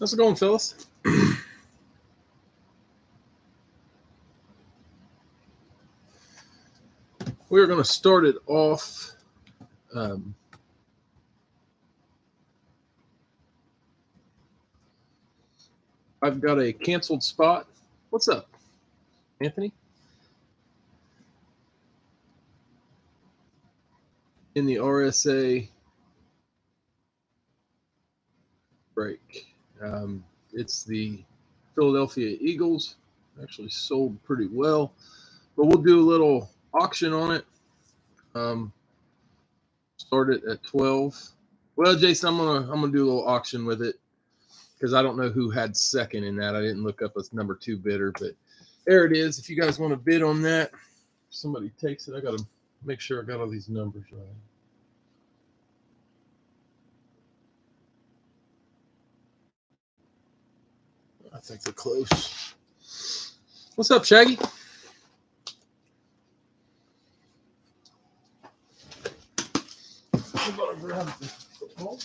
How's it going, fellas? We're going to start it off. Um, I've got a canceled spot. What's up, Anthony? In the RSA break. It's the Philadelphia Eagles. Actually sold pretty well, but we'll do a little auction on it. Start it at 12. Well, Jason, I'm gonna do a little auction with it because I don't know who had second in that. I didn't look up a number 2 bidder, but there it is. If you guys want to bid on that, somebody takes it. I got to make sure I got all these numbers right. I think they're close. What's up, Shaggy? I'm gonna grab the football.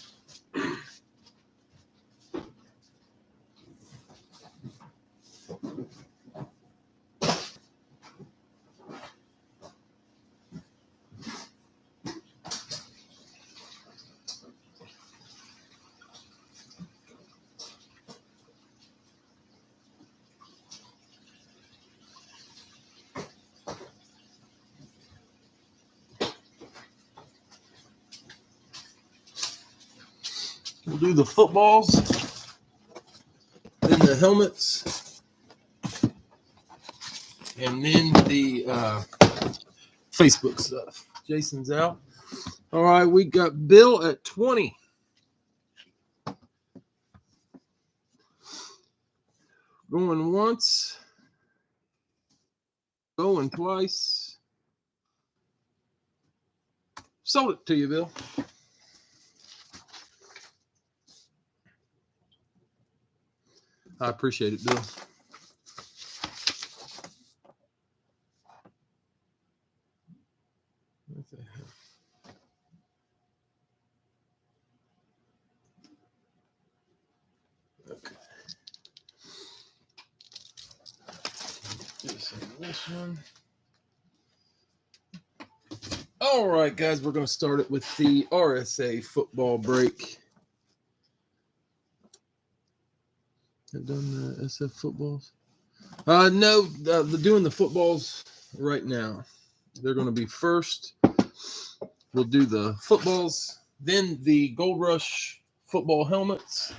We'll do the footballs, then the helmets, and then the Facebook stuff. Jason's out. All right, we got Bill at 20. Going once, going twice. Sold it to you, Bill. I appreciate it, Bill. Okay. This one. All right, guys, we're going to start it with the RSA football break. I've done the SF footballs. No, they're doing the footballs right now. They're going to be first. We'll do the footballs, then the Gold Rush football helmets,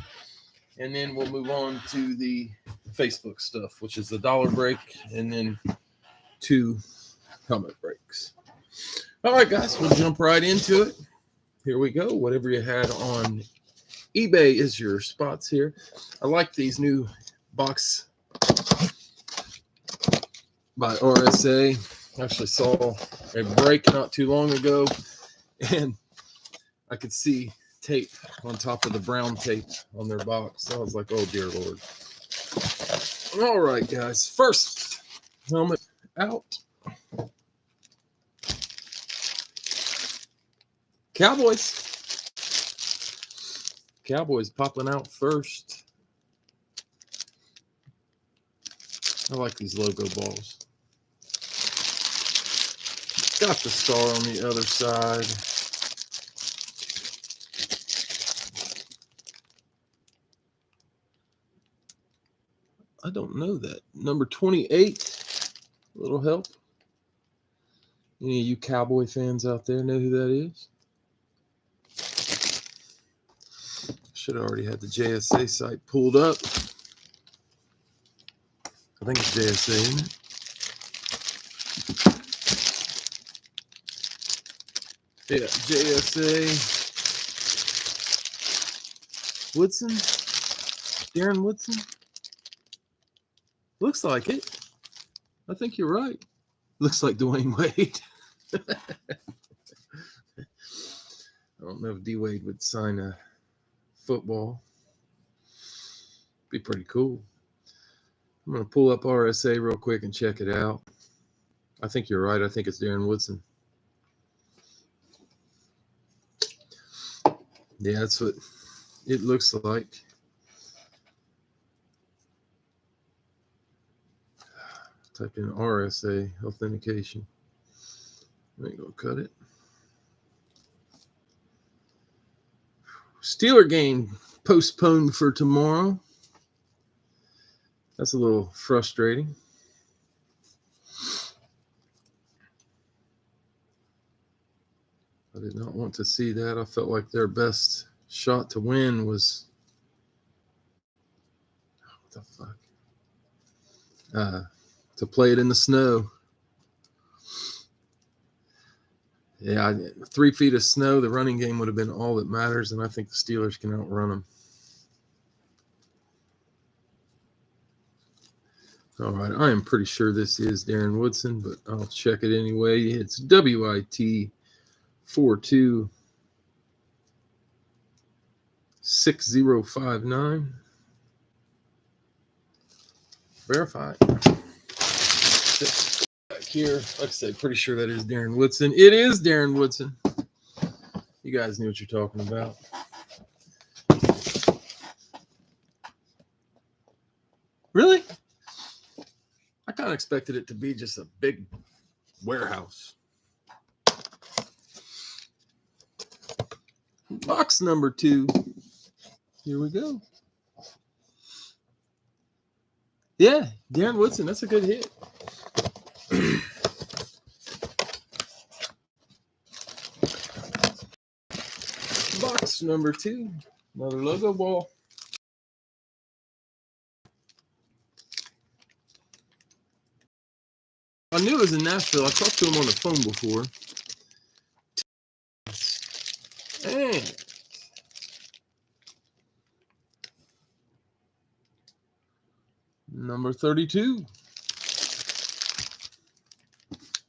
and then we'll move on to the Facebook stuff, which is the dollar break, and then 2 helmet breaks. All right, guys, we'll jump right into it. Here we go. Whatever you had on eBay is your spots here. I like these new box by RSA. I actually saw a break not too long ago, and I could see tape on top of the brown tape on their box. I was like, oh, dear Lord. All right, guys. First helmet out. Cowboys. Cowboys popping out first. I like these logo balls. Got the star on the other side. I don't know that. Number 28. A little help. Any of you Cowboy fans out there know who that is? Should have already had the JSA site pulled up. I think it's JSA, isn't it? Yeah, JSA. Woodson? Darren Woodson? Looks like it. I think you're right. Looks like Dwayne Wade. I don't know if D Wade would sign a football. Be pretty cool. I'm going to pull up RSA real quick and check it out. I think you're right. I think it's Darren Woodson. Yeah, that's what it looks like. typed in RSA authentication. I ain't gonna cut it. Steeler game postponed for tomorrow. That's a little frustrating. I did not want to see that. I felt like their best shot to win was what the fuck? To play it in the snow. Yeah, 3 feet of snow, the running game would have been all that matters, and I think the Steelers can outrun them. All right, I am pretty sure this is Darren Woodson, but I'll check it anyway. It's WIT 426059. Verified. Back here, like I said, pretty sure that is Darren Woodson. It is Darren Woodson. You guys knew what you're talking about. Really? I kind of expected it to be just a big warehouse. Box number 2. Here we go. Yeah, Darren Woodson. That's a good hit. Box number 2. Another logo ball. I knew it was in Nashville. I talked to him on the phone before. And number 32.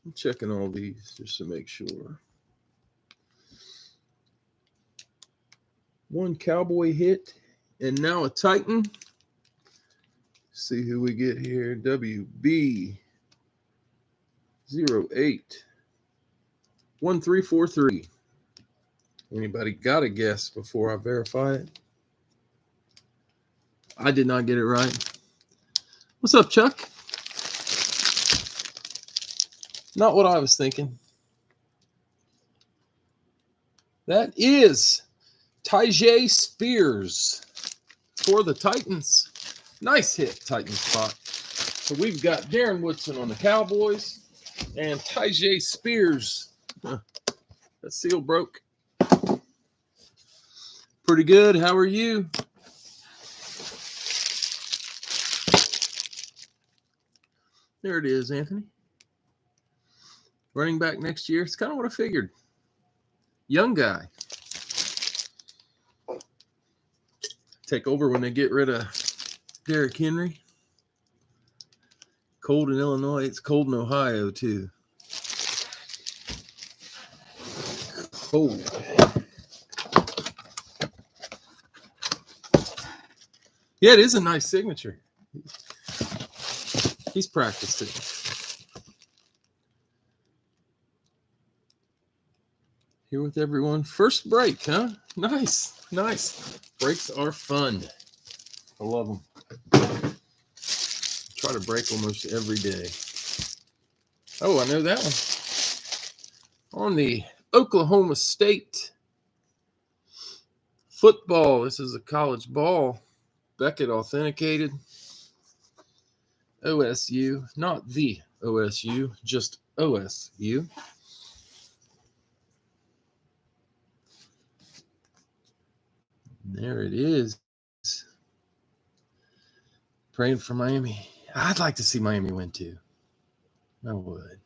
I'm checking all these just to make sure. One Cowboy hit, and now a Titan. See who we get here. WB 081343. Anybody got a guess before I verify it? I did not get it right. What's up, Chuck? Not what I was thinking. That is Tyjae Spears for the Titans. Nice hit, Titan spot. So we've got Darren Woodson on the Cowboys and Tyjae Spears. That seal broke. Pretty good. How are you? There it is, Anthony. Running back next year. It's kind of what I figured. Young guy. Take over when they get rid of Derrick Henry. Cold in Illinois. It's cold in Ohio, too. Cold. Yeah, it is a nice signature. He's practiced it. Here with everyone. First break, huh? Nice. Nice. Breaks are fun. I love them. Try to break almost every day. Oh, I know that one. On the Oklahoma State football. This is a college ball. Beckett authenticated. OSU. Not the OSU, just OSU. There it is. Praying for Miami. I'd like to see Miami win too. I would.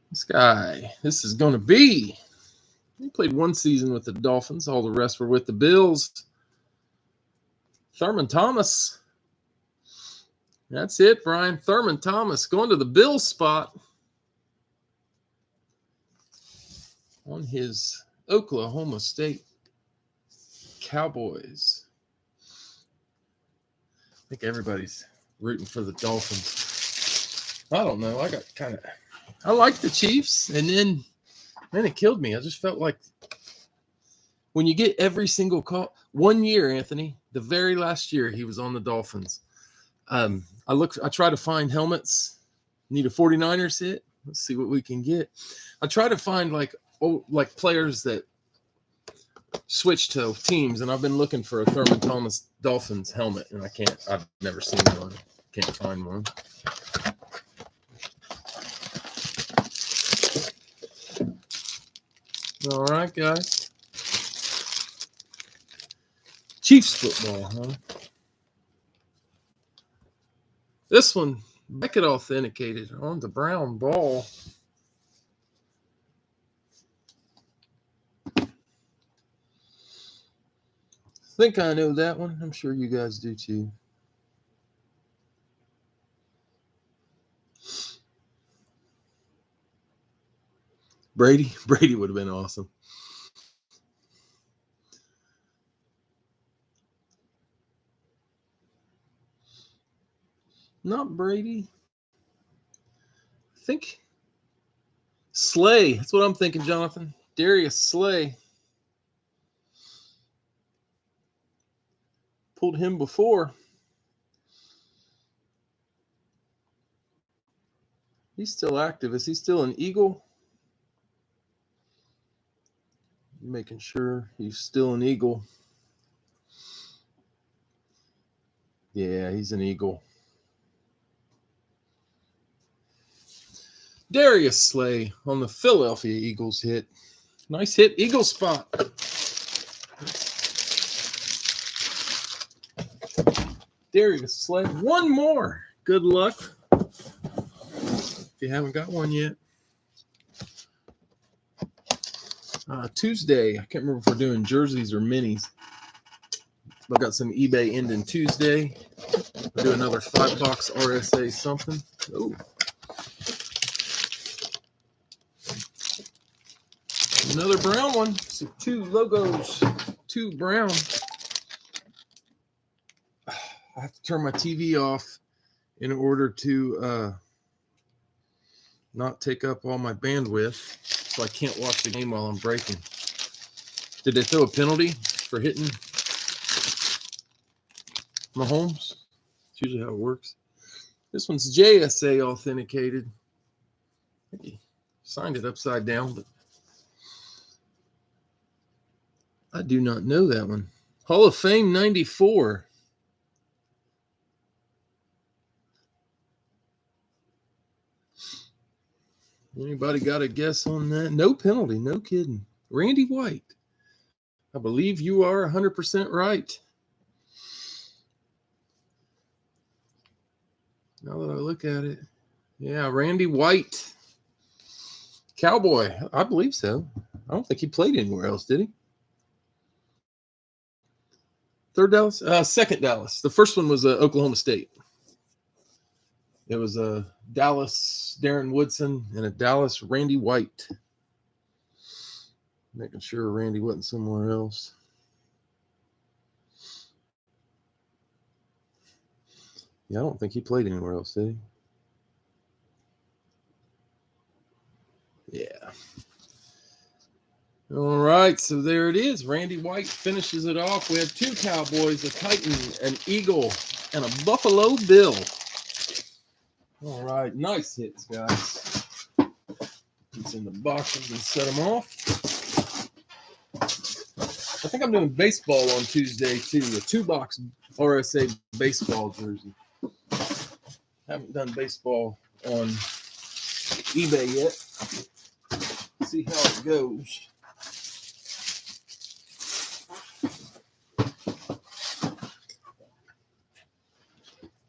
This guy, this is going to be. He played one season with the Dolphins. All the rest were with the Bills. Thurman Thomas. That's it, Brian. Thurman Thomas going to the Bills spot on his Oklahoma State Cowboys. I think everybody's rooting for the Dolphins. I don't know. I like the Chiefs, and then it killed me. I just felt like when you get every single call. One year, Anthony, the very last year he was on the Dolphins, I try to find helmets. Need a 49ers hit. Let's see what we can get. I try to find like players that switch to teams, and I've been looking for a Thurman Thomas Dolphins helmet, and I've never seen one. Can't find one. All right, guys. Chiefs football, huh? This one, Beckett authenticated on the brown ball. I think I know that one. I'm sure you guys do too. Brady would have been awesome. Not Brady. I think Slay. That's what I'm thinking, Jonathan. Darius Slay. Pulled him before. He's still active. Is he still an Eagle? Making sure he's still an Eagle. Yeah, he's an Eagle. Darius Slay on the Philadelphia Eagles hit. Nice hit, Eagle spot. Darius Slay. One more. Good luck. If you haven't got one yet. Tuesday. I can't remember if we're doing jerseys or minis. I got some eBay ending Tuesday. We'll do another 5-box RSA something. Oh. Another brown one. So 2 logos, 2 brown. I have to turn my TV off in order to not take up all my bandwidth, so I can't watch the game while I'm breaking. Did they throw a penalty for hitting Mahomes? That's usually how it works. This one's JSA authenticated. He signed it upside down, but I do not know that one. Hall of Fame 94. Anybody got a guess on that? No penalty, no kidding. Randy White. I believe you are 100% right. Now that I look at it. Yeah, Randy White. Cowboy. I believe so. I don't think he played anywhere else, did he? Third Dallas? Second Dallas. The first one was Oklahoma State. It was a Dallas Darren Woodson and a Dallas Randy White. Making sure Randy wasn't somewhere else. Yeah, I don't think he played anywhere else, did he? Yeah. All right, so there it is. Randy White finishes it off. We have 2 Cowboys, a Titan, an Eagle, and a Buffalo Bill. All right, nice hits, guys. It's in the boxes and set them off. I think I'm doing baseball on Tuesday, too. A 2-box RSA baseball jersey. Haven't done baseball on eBay yet. See how it goes.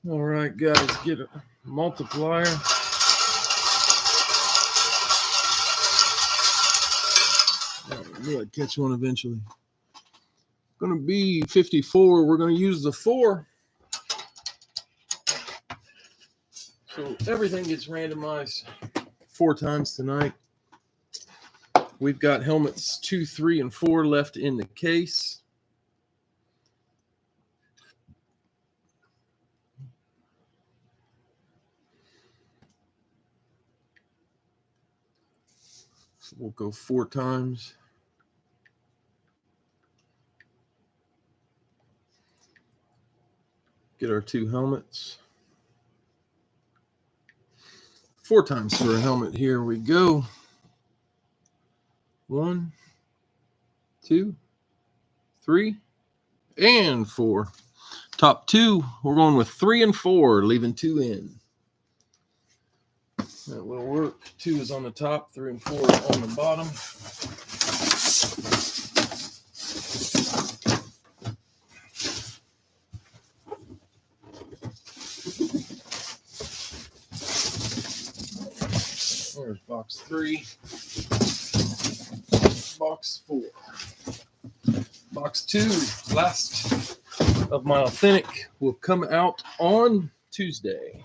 All right, guys, get a multiplier. We'll catch one eventually. Going to be 54. We're going to use the 4. So everything gets randomized 4 times tonight. We've got helmets 2, 3, and 4 left in the case. So we'll go 4 times. Get our 2 helmets. 4 times for a helmet. Here we go. 1, 2, 3, and 4. Top 2, we're going with 3 and 4, leaving 2 in. That will work. 2 is on the top, 3 and 4 on the bottom. There's box 3. Box 4. Box 2, last of my authentic, will come out on Tuesday.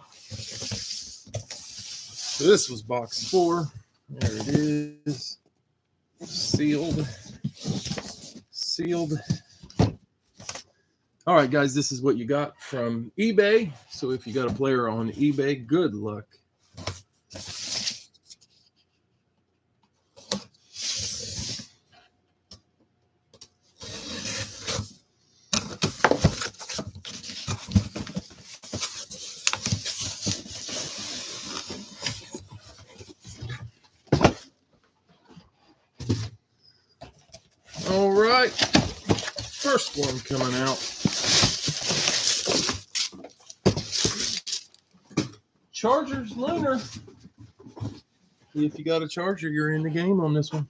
So this was box 4. There it is. Sealed. All right, guys, this is what you got from eBay. So if you got a player on eBay, good luck. All right, first one coming out. Chargers Lunar. If you got a Charger, you're in the game on this one.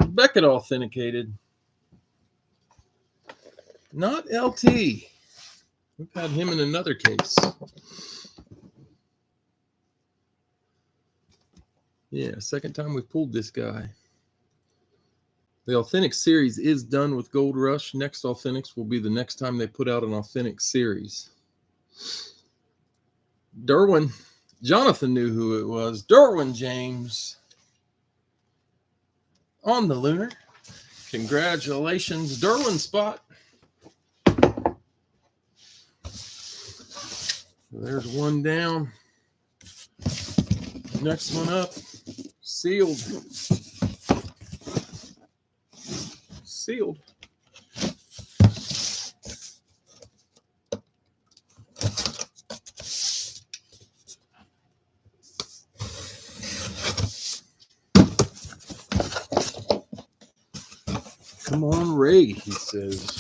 Beckett authenticated. Not LT. We've had him in another case. Yeah, second time we've pulled this guy. The Authentic series is done with Gold Rush. Next Authentics will be the next time they put out an Authentic series. Derwin. Jonathan knew who it was. Derwin James on the Lunar. Congratulations, Derwin spot. There's one down. Next one up. Sealed. Come on, Ray, he says.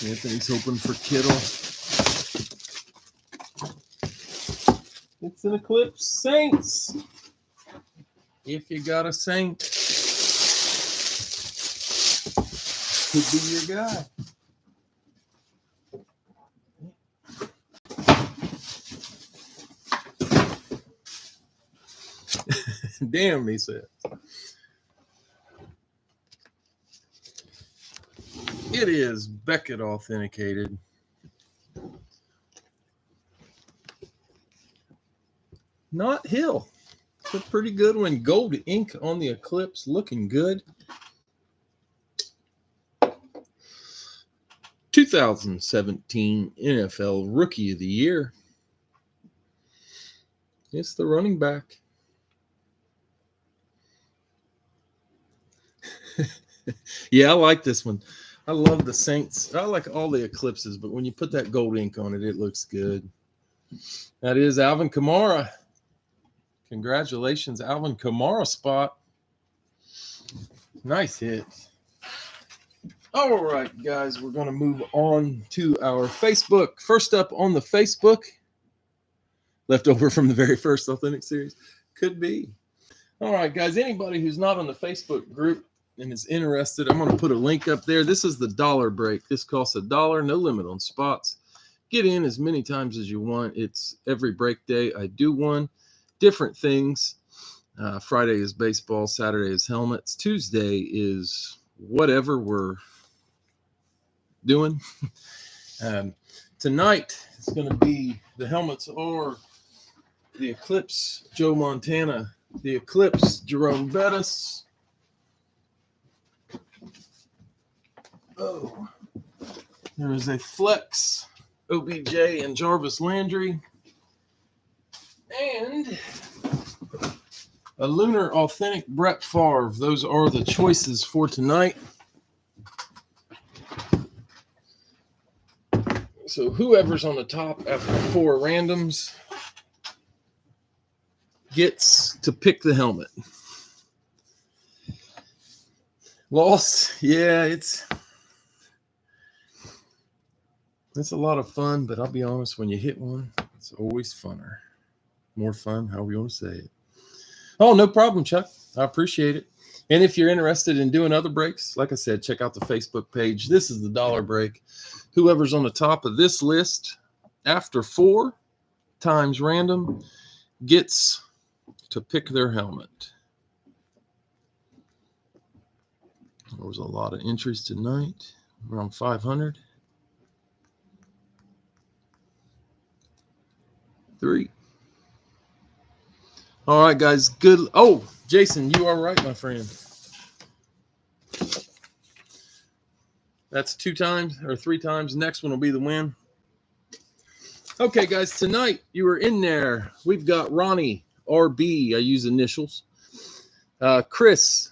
Anthony's hoping for Kittle. It's an Eclipse Saints. If you got a Saint, could be your guy. Damn, he said. It is Beckett authenticated. Not Hill. It's a pretty good one. Gold ink on the Eclipse, looking good. 2017 NFL Rookie of the Year. It's the running back. Yeah, I like this one. I love the Saints. I like all the Eclipses, but when you put that gold ink on it, it looks good. That is Alvin Kamara. Congratulations, Alvin Kamara spot. Nice hit. All right, guys, we're going to move on to our Facebook. First up on the Facebook, left over from the very first Authentic series, could be. All right, guys, anybody who's not on the Facebook group and is interested, I'm going to put a link up there. This is the dollar break. This costs $1, no limit on spots. Get in as many times as you want. It's every break day. I do one. Different things. Friday is baseball. Saturday is helmets. Tuesday is whatever we're doing. Tonight, it's going to be the helmets or the Eclipse, Joe Montana. The Eclipse, Jerome Bettis. Oh, there is a flex OBJ and Jarvis Landry, and a Lunar Authentic Brett Favre. Those are the choices for tonight. So whoever's on the top after 4 randoms gets to pick the helmet. Lost, yeah, it's a lot of fun, but I'll be honest, when you hit one, it's always funner. More fun, however you want to say it. Oh, no problem, Chuck. I appreciate it. And if you're interested in doing other breaks, like I said, check out the Facebook page. This is the dollar break. Whoever's on the top of this list after 4 times random gets to pick their helmet. There was a lot of entries tonight, around 500. 3. All right, guys. Good. Oh, Jason, you are right, my friend. That's 2 times or 3 times. Next one will be the win. Okay, guys. Tonight you are in there. We've got Ronnie RB. I use initials. Chris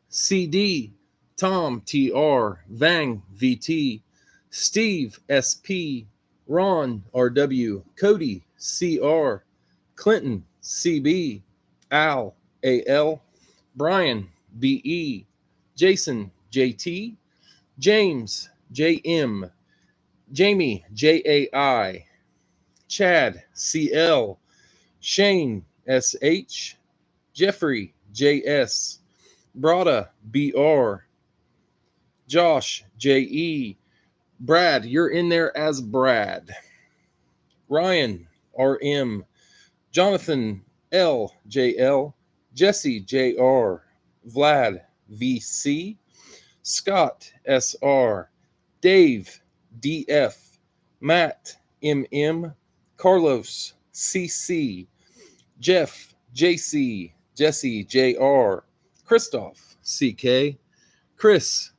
CD, Tom TR, Vang VT, Steve SP, Ron RW, Cody CR, Clinton CB, Al AL, Brian BE, Jason JT, James JM, Jamie JAI, Chad CL, Shane SH, Jeffrey JS, Brada BR, Josh JE, Brad, you're in there as Brad, Ryan RM, Jonathan LJL, Jesse JR, Vlad VC, Scott SR, Dave DF, Matt MM, Carlos CC, Jeff JC, Jesse JR, Christoph CK, Chris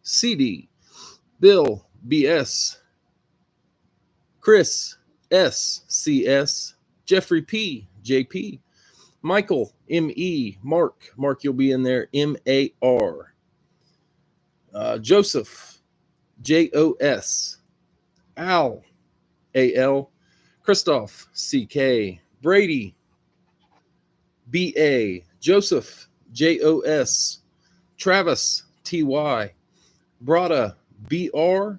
CD, Bill BS, Chris SCS, Jeffrey P, JP, Michael ME, Mark, you'll be in there, MAR, Joseph JOS, Al AL, Christoph CK, Brady BA, Joseph JOS, Travis TY, Brada BR,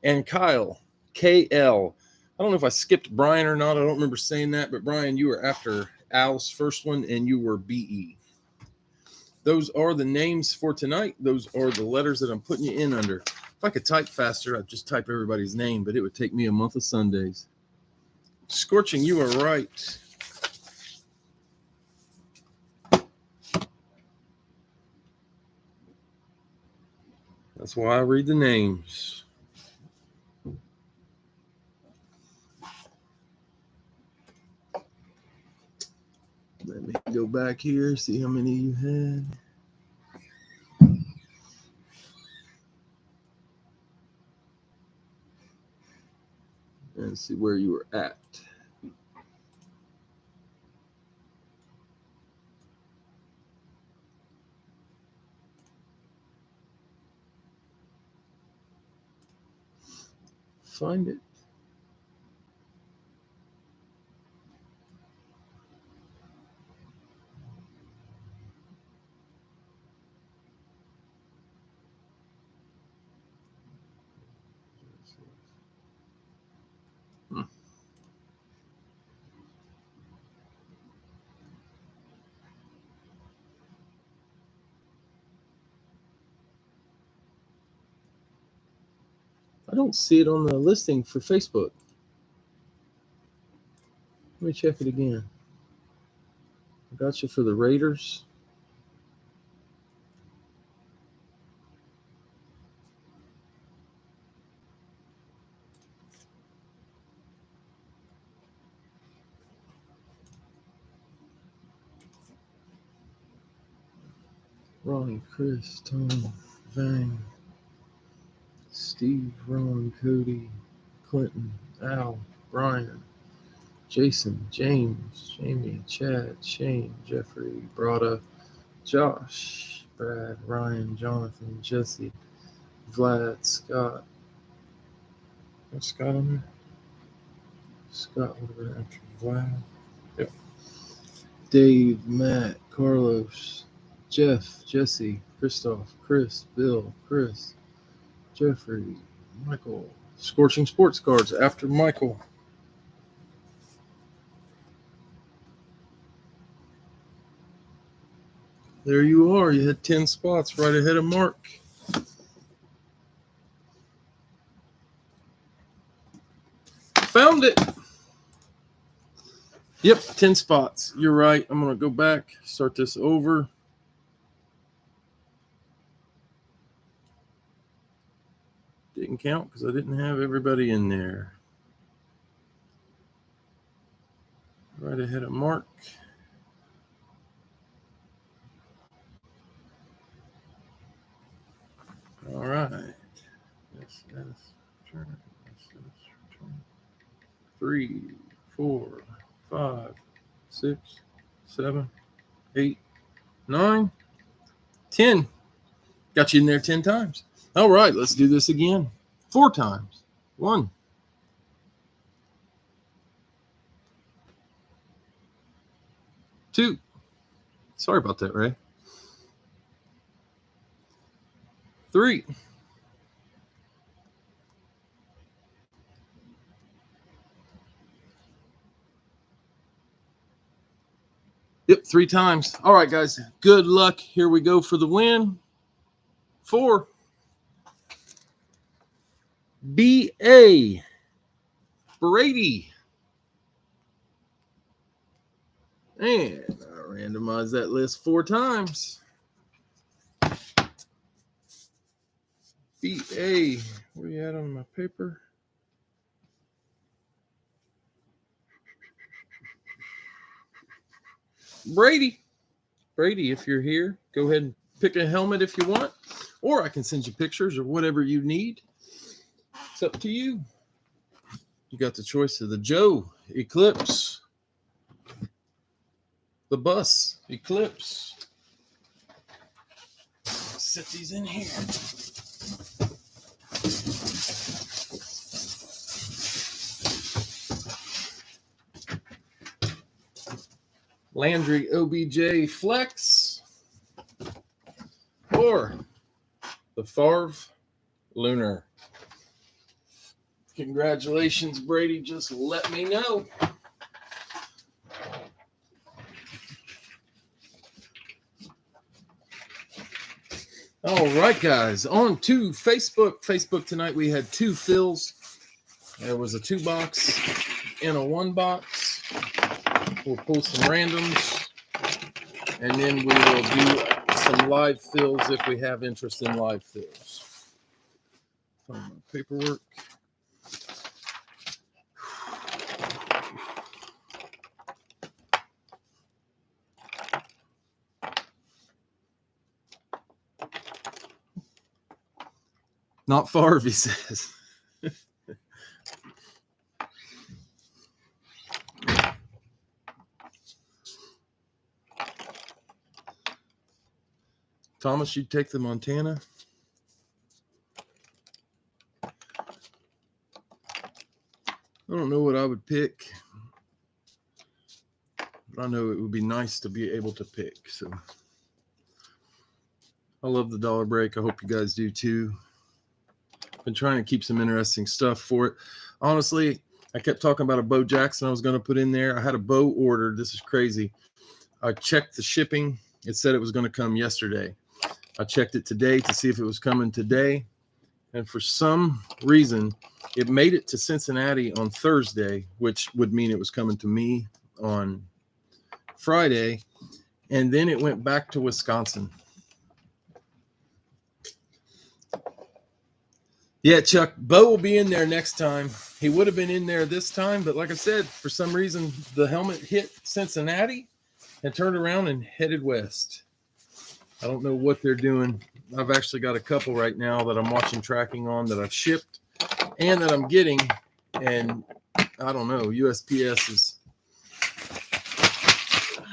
and Kyle KL. I don't know if I skipped Brian or not. I don't remember saying that, but Brian, you were after Al's first one, and you were BE. Those are the names for tonight. Those are the letters that I'm putting you in under. If I could type faster, I'd just type everybody's name, but it would take me a month of Sundays. Scorching, you are right. That's why I read the names. Let me go back here, see how many you had. And see where you were at. Find it. I don't see it on the listing for Facebook. Let me check it again. I got you for the Raiders. Ronnie, Chris, Tom, Vang. Steve, Ron, Cody, Clinton, Al, Brian, Jason, James, Jamie, Chad, Shane, Jeffrey, Brada, Josh, Brad, Ryan, Jonathan, Jesse, Vlad, Scott. What's Scott on there? Scott would have been after Vlad. Yep. Dave, Matt, Carlos, Jeff, Jesse, Christoph, Chris, Bill, Chris, Jeffrey, Michael. Scorching Sports Cards after Michael. There you are. You had 10 spots right ahead of Mark. Found it. Yep, 10 spots. You're right. I'm going to go back, start this over. Didn't count because I didn't have everybody in there. Right ahead of Mark. All right. Yes. 3, 4, 5, 6, 7, 8, 9, 10. Got you in there 10 times. All right, let's do this again. 4 times. 1. 2. Sorry about that, Ray. 3. 3 times. All right, guys. Good luck. Here we go for the win. 4. B.A. Brady. And I randomize that list 4 times. B.A. Where you at on my paper? Brady. Brady, if you're here, go ahead and pick a helmet if you want. Or I can send you pictures or whatever you need. It's up to you. You got the choice of the Joe Eclipse, the Bus Eclipse. Set these in here. Landry OBJ Flex or the Favre Lunar. Congratulations, Brady. Just let me know. All right, guys. On to Facebook. Facebook tonight, we had 2 fills. There was a 2 box and a 1 box. We'll pull some randoms. And then we will do some live fills if we have interest in live fills. Find my paperwork. Not Favre, he says. Thomas, you'd take the Montana? I don't know what I would pick, but I know it would be nice to be able to pick. So I love the dollar break. I hope you guys do too. Been trying to keep some interesting stuff for it. Honestly, I kept talking about a Bo Jackson I was going to put in there. I had a Bo ordered. This is crazy. I checked the shipping. It said it was going to come yesterday. I checked it today to see if it was coming today. And for some reason, it made it to Cincinnati on Thursday, which would mean it was coming to me on Friday. And then it went back to Wisconsin. Yeah, Chuck, Bo will be in there next time. He would have been in there this time, but like I said, for some reason, the helmet hit Cincinnati and turned around and headed west. I don't know what they're doing. I've actually got a couple right now that I'm watching tracking on that I've shipped and that I'm getting. And I don't know, USPS is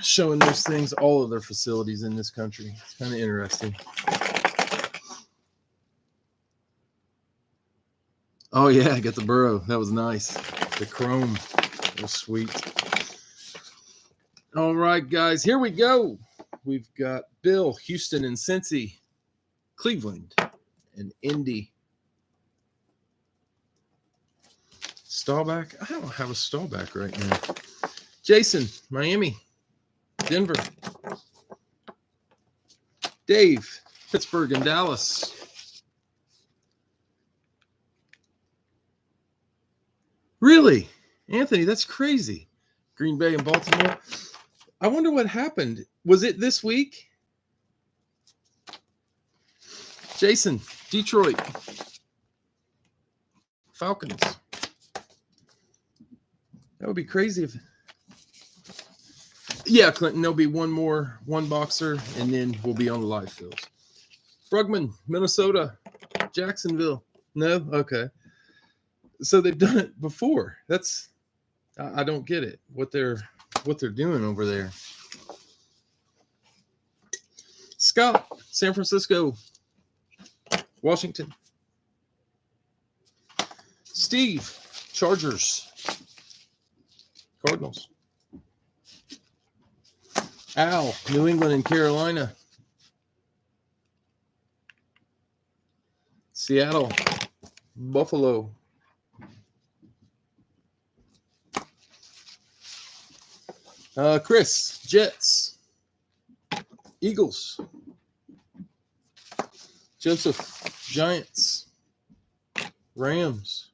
showing those things all of their facilities in this country. It's kind of interesting. Oh yeah, I got the Burrow. That was nice. The chrome was sweet. All right, guys, here we go. We've got Bill, Houston, and Cincy, Cleveland, and Indy. Staubach? I don't have a Staubach right now. Jason, Miami, Denver. Dave, Pittsburgh, and Dallas. Really? Anthony, that's crazy. Green Bay and Baltimore. I wonder what happened. Was it this week? Jason, Detroit, Falcons. That would be crazy if. Yeah, Clinton, there'll be one boxer, and then we'll be on the live fields. Brugman, Minnesota, Jacksonville. No? Okay. So they've done it before. I don't get it. What they're doing over there. Scott, San Francisco, Washington. Steve, Chargers, Cardinals. Al, New England and Carolina. Seattle, Buffalo. Chris, Jets, Eagles. Joseph, Giants, Rams.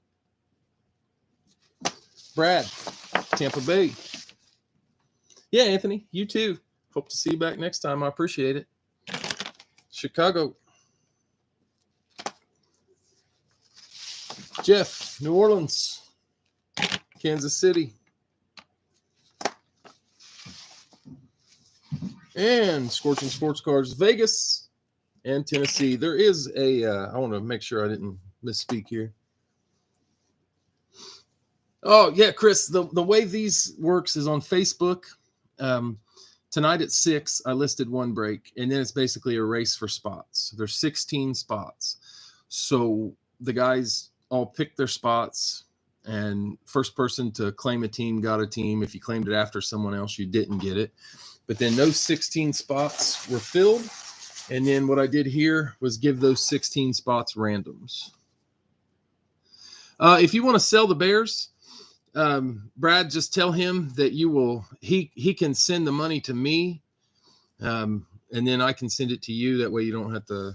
Brad, Tampa Bay. Yeah, Anthony, you too. Hope to see you back next time. I appreciate it. Chicago. Jeff, New Orleans, Kansas City. And Scorching Sports Cards, Vegas and Tennessee. There is a, I want to make sure I didn't misspeak here. Oh, yeah, Chris, the way these works is on Facebook. Tonight at 6, I listed one break, and then it's basically a race for spots. There's 16 spots. So the guys all pick their spots, and first person to claim a team got a team. If you claimed it after someone else, you didn't get it. But then those 16 spots were filled. And then what I did here was give those 16 spots randoms. If you want to sell the Bears, Brad, just tell him that you will, he can send the money to me. And then I can send it to you. That way you don't have to,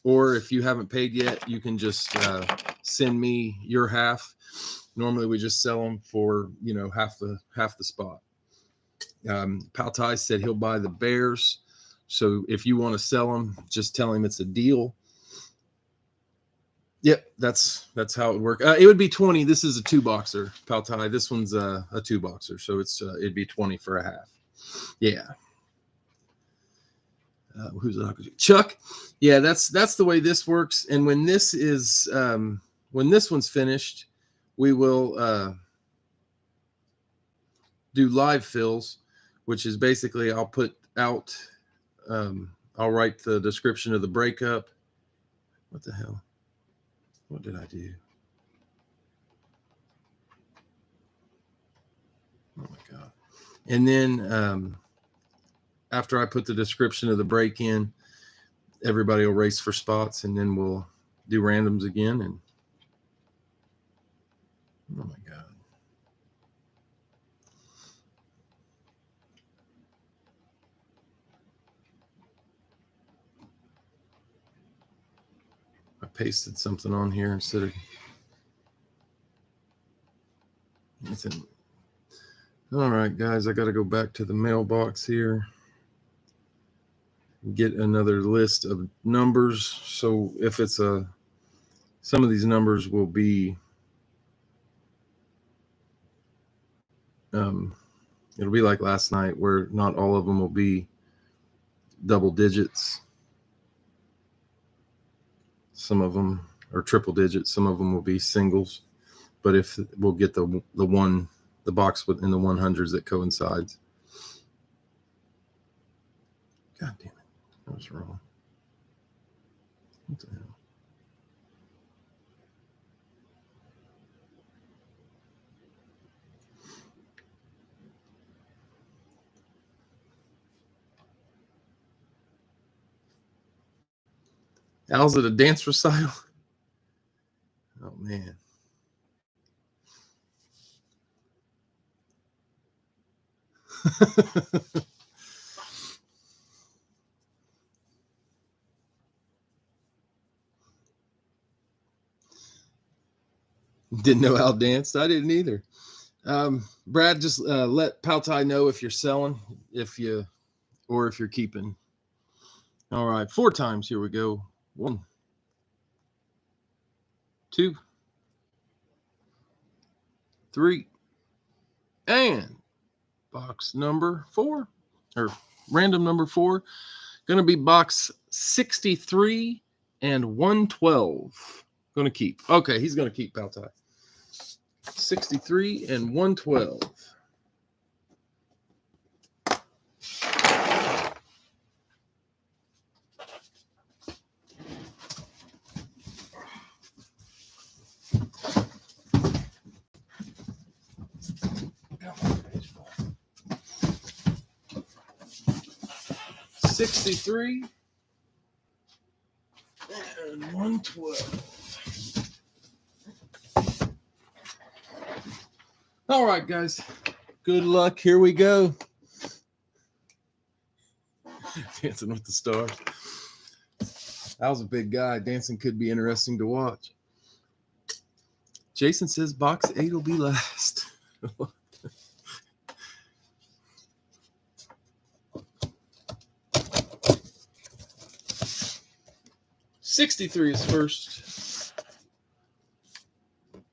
or if you haven't paid yet, you can just send me your half. Normally we just sell them for, half the spot. Paltai said he'll buy the Bears. So if you want to sell them, just tell him it's a deal. Yep, that's how it would work. It would be 20. This is a 2-boxer, Paltai. This one's a 2-boxer, so it'd be 20 for a half. Yeah. Who's it? Chuck? Yeah, that's the way this works. And when this is when this one's finished, we will do live fills, which is basically I'll put out. I'll write the description of the breakup. What the hell? What did I do? Oh my God. And then after I put the description of the break in, everybody will race for spots, and then we'll do randoms again. And oh my God. I pasted something on here instead of anything. All right, guys, I got to go back to the mailbox here. Get another list of numbers. So if it's some of these numbers will be, it'll be like last night where not all of them will be double digits. Some of them are triple digits. Some of them will be singles. But if we'll get the box in the 100s that coincides. God damn it. That was wrong. What the hell? Al's at a dance recital? Oh, man. Didn't know Al danced. I didn't either. Brad, just let Paltai know if you're selling, or if you're keeping. All right, 4 times. Here we go. 1, 2, 3, and box number 4, or random number 4, going to be box 63 and 112. Going to keep. Okay, he's going to keep Paltai. 63 and 112. $63 and $112. All right, guys. Good luck. Here we go. Dancing with the Stars. Al's a big guy. Dancing could be interesting to watch. Jason says box 8 will be last. 63 is first.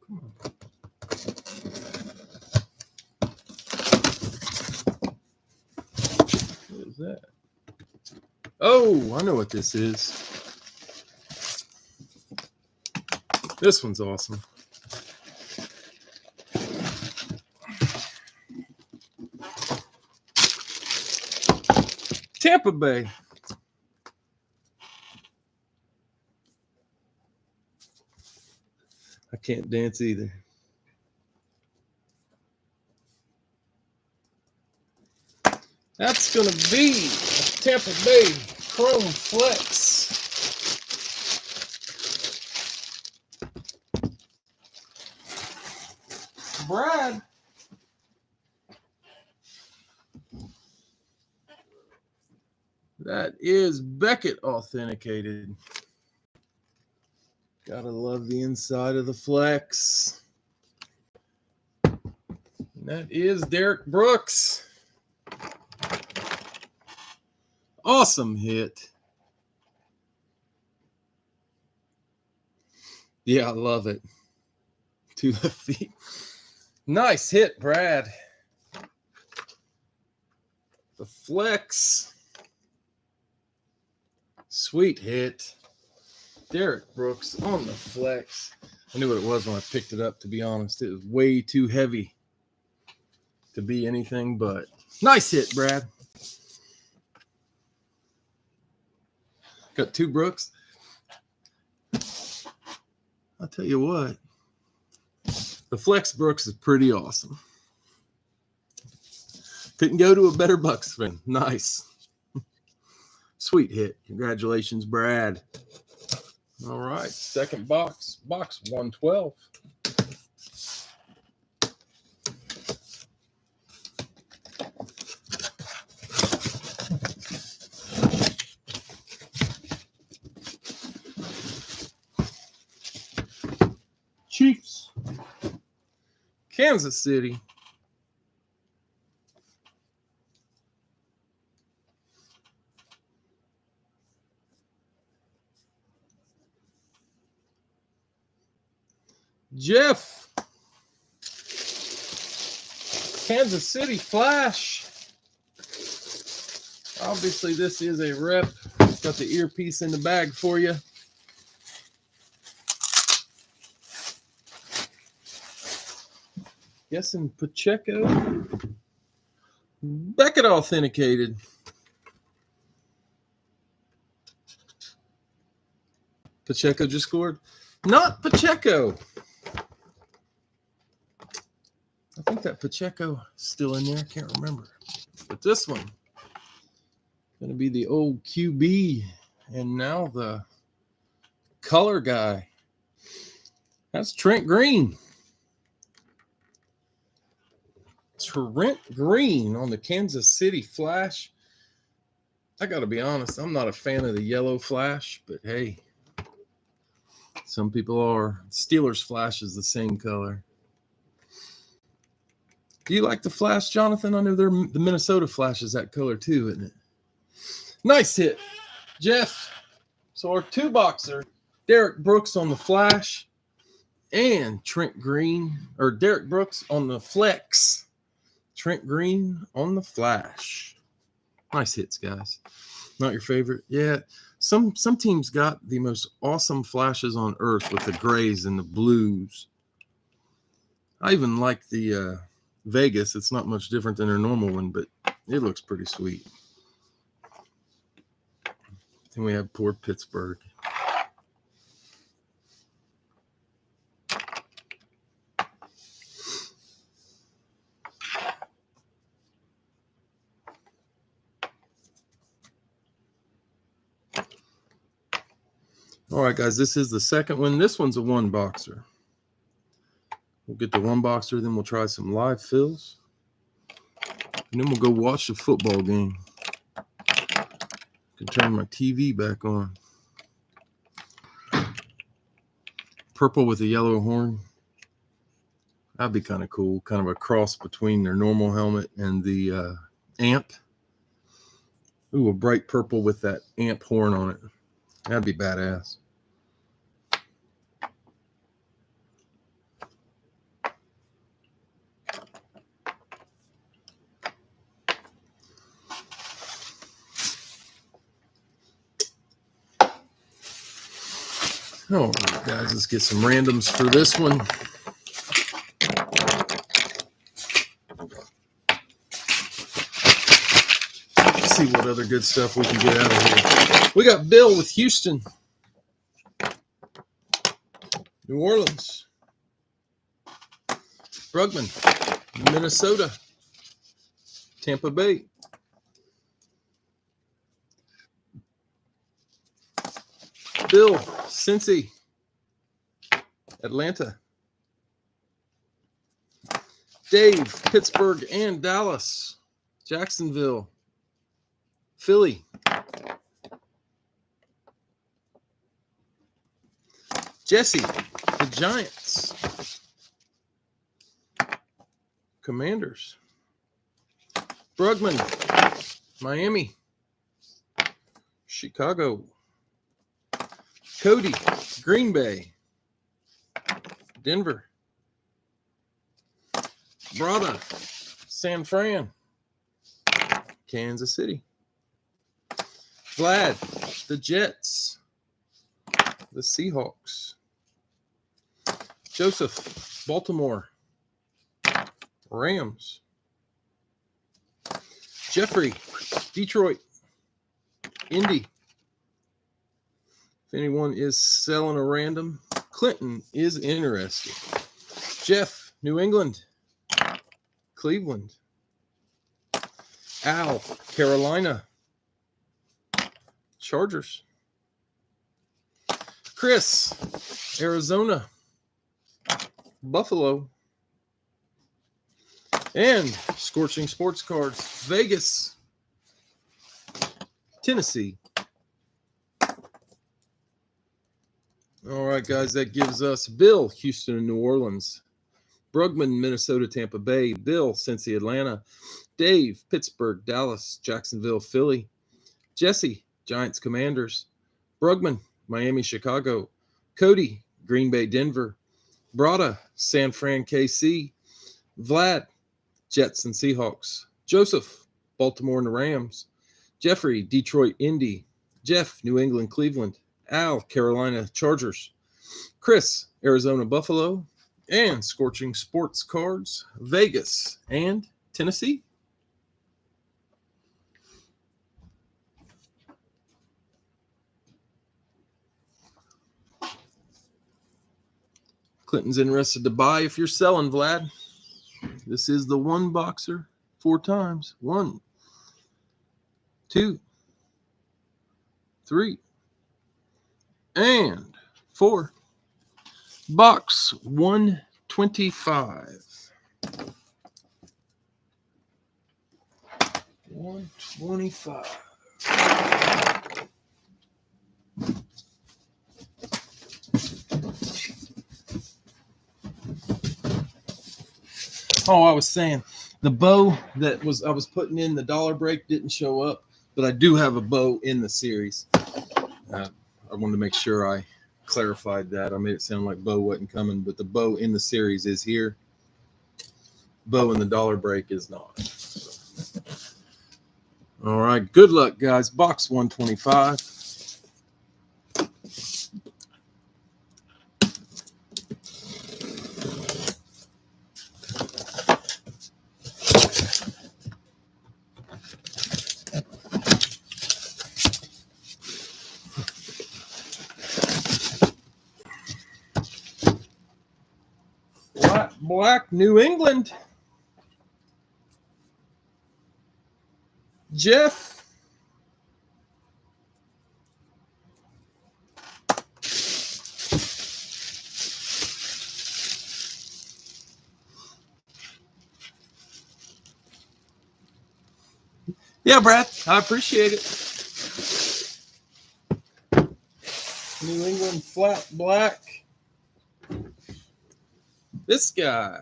Come on. What is that? Oh, I know what this is. This one's awesome. Tampa Bay. I can't dance either. That's going to be a Tampa Bay Chrome Flex. Brad. That is Beckett authenticated. Gotta love the inside of the flex. And that is Derek Brooks. Awesome hit. Yeah, I love it. To the feet. Nice hit, Brad. The flex. Sweet hit. Derek Brooks on the flex. I knew what it was when I picked it up, to be honest. It was way too heavy to be anything but. Nice hit, Brad. Got 2 Brooks. I'll tell you what. The flex Brooks is pretty awesome. Couldn't go to a better Bucks fan. Nice. Sweet hit. Congratulations, Brad. All right. Second box. Box 112. Chiefs. Kansas City. Jeff. Kansas City Flash. Obviously, this is a rep. Got the earpiece in the bag for you. Guessing Pacheco. Beckett authenticated. Pacheco just scored. Not Pacheco. I think that Pacheco is still in there. I can't remember. But this one going to be the old QB. And now the color guy. That's Trent Green. Trent Green on the Kansas City Flash. I got to be honest, I'm not a fan of the yellow Flash, but hey, some people are. Steelers Flash is the same color. Do you like the Flash, Jonathan? I know the Minnesota Flash is that color too, isn't it? Nice hit, Jeff. So our two boxer, Derek Brooks on the Flash and Trent Green, or Derek Brooks on the Flex. Trent Green on the Flash. Nice hits, guys. Not your favorite? Yeah. Some teams got the most awesome flashes on earth with the grays and the blues. I even like the Vegas. It's not much different than their normal one, but it looks pretty sweet. And we have poor Pittsburgh. All right, guys, this is the second one. This one's a one boxer. We'll get the one boxer, then we'll try some live fills. And then we'll go watch the football game. I can turn my TV back on. Purple with a yellow horn. That'd be kind of cool. Kind of a cross between their normal helmet and the amp. Ooh, a bright purple with that amp horn on it. That'd be badass. All right, guys, let's get some randoms for this one. Let's see what other good stuff we can get out of here. We got Bill with Houston. New Orleans. Brugman, Minnesota. Tampa Bay. Bill, Cincy. Atlanta. Dave, Pittsburgh and Dallas. Jacksonville. Philly. Jesse, the Giants. Commanders. Brugman, Miami. Chicago. Cody, Green Bay. Denver. Brada, San Fran. Kansas City. Vlad, the Jets. The Seahawks. Joseph, Baltimore. Rams. Jeffrey, Detroit. Indy. If anyone is selling a random, Clinton is interested. Jeff, New England. Cleveland. Al, Carolina. Chargers. Chris, Arizona. Buffalo. And Scorching Sports Cards, Vegas. Tennessee. All right, guys, that gives us Bill, Houston and New Orleans. Brugman, Minnesota, Tampa Bay. Bill, Cincy, Atlanta. Dave, Pittsburgh, Dallas, Jacksonville, Philly. Jesse, Giants, Commanders. Brugman, Miami, Chicago. Cody, Green Bay, Denver. Brada, San Fran, KC. Vlad, Jets and Seahawks. Joseph, Baltimore and the Rams. Jeffrey, Detroit, Indy. Jeff, New England, Cleveland. Al, Carolina Chargers. Chris, Arizona, Buffalo. And Scorching Sports Cards, Vegas and Tennessee. Clinton's interested to buy if you're selling, Vlad. This is the one boxer 4 times. 1, 2, 3, and 4. Box 125. 125. Oh, I was saying the bow that I was putting in the dollar break didn't show up, but I do have a bow in the series. I wanted to make sure I clarified that. I made it sound like bow wasn't coming, but the bow in the series is here. Bow in the dollar break is not. All right. Good luck, guys. Box 125. Black New England. Jeff. Yeah, Brad, I appreciate it. New England flat black. This guy,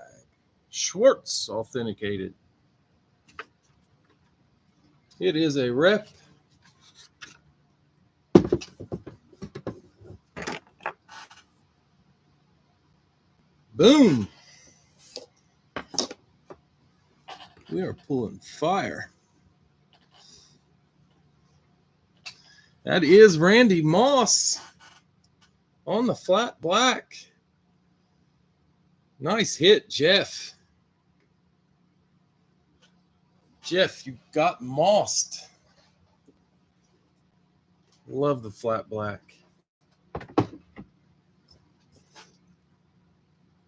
Schwartz, authenticated. It is a rep. Boom. We are pulling fire. That is Randy Moss on the flat black. Nice hit, Jeff. Jeff, you got mossed. Love the flat black.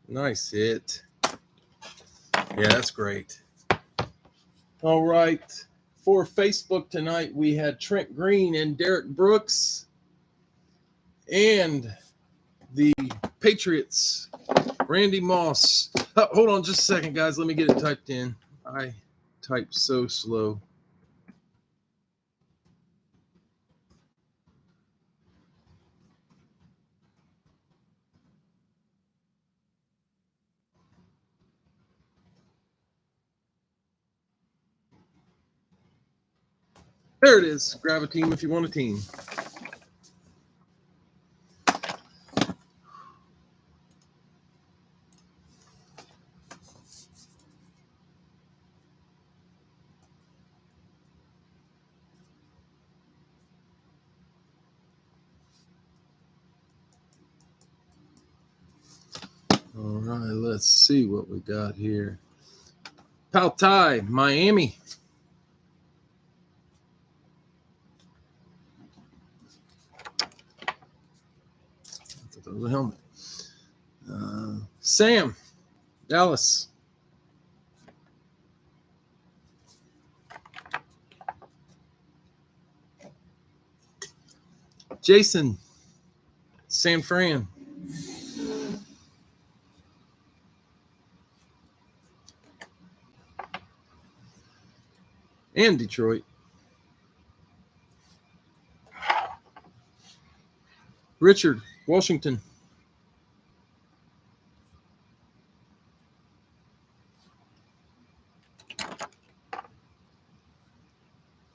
Nice hit. Yeah, that's great. All right. For Facebook tonight, we had Trent Green and Derek Brooks. And the Patriots, Randy Moss. Oh, hold on just a second, guys. Let me get it typed in. I typed so slow. There it is. Grab a team if you want a team. All right, let's see what we got here. Paltai, Miami. That was a helmet. Sam, Dallas. Jason, San Fran. And Detroit. Richard, Washington.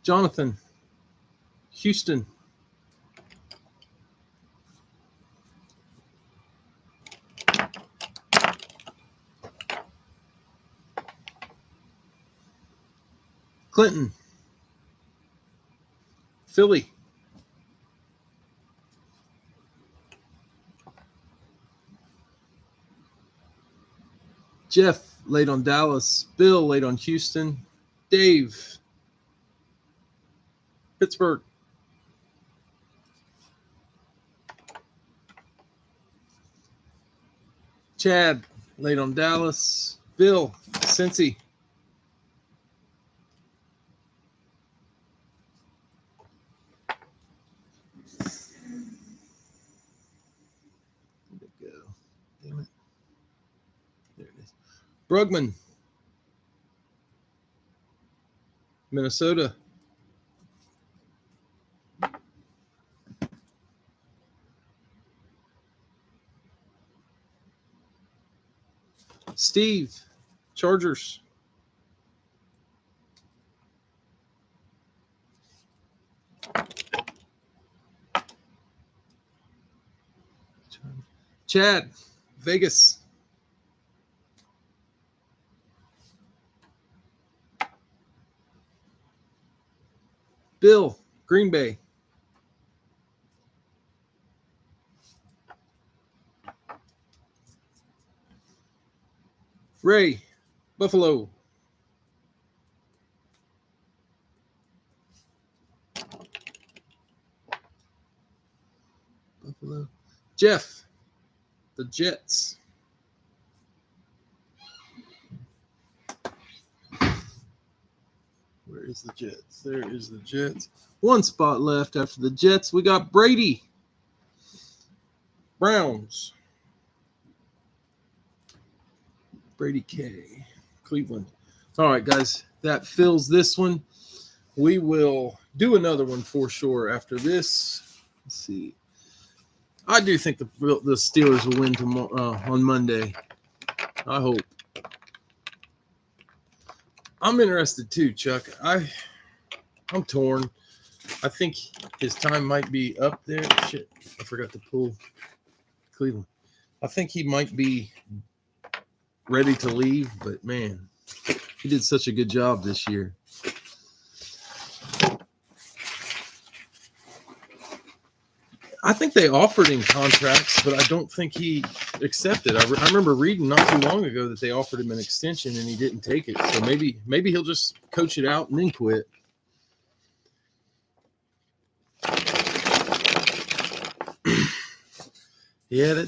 Jonathan, Houston. Clinton, Philly. Jeff late on Dallas. Bill late on Houston. Dave, Pittsburgh. Chad late on Dallas. Bill, Cincy. There we go. Damn it. There it is. Brugman, Minnesota. Steve, Chargers. Chad, Vegas. Bill, Green Bay. Ray, Buffalo. Buffalo. Jeff, the Jets. Where is the Jets? There is the Jets. One spot left after the Jets. We got Brady. Browns. Brady K. Cleveland. All right, guys. That fills this one. We will do another one for sure after this. Let's see. I do think the Steelers will win tomorrow on Monday. I hope. I'm interested too, Chuck. I'm torn. I think his time might be up there. Shit, I forgot to pull Cleveland. I think he might be ready to leave, but man, he did such a good job this year. I think they offered him contracts, but I don't think he accepted. I remember reading not too long ago that they offered him an extension and he didn't take it. So maybe he'll just coach it out and then quit. Yeah,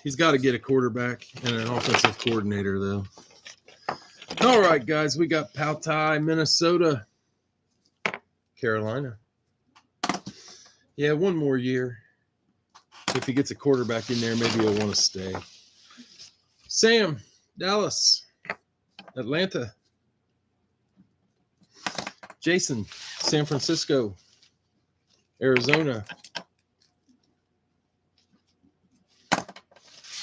he's got to get a quarterback and an offensive coordinator, though. All right, guys, we got Pautai, Minnesota, Carolina. Yeah, one more year. If he gets a quarterback in there, maybe he'll want to stay. Sam, Dallas, Atlanta. Jason, San Francisco, Arizona.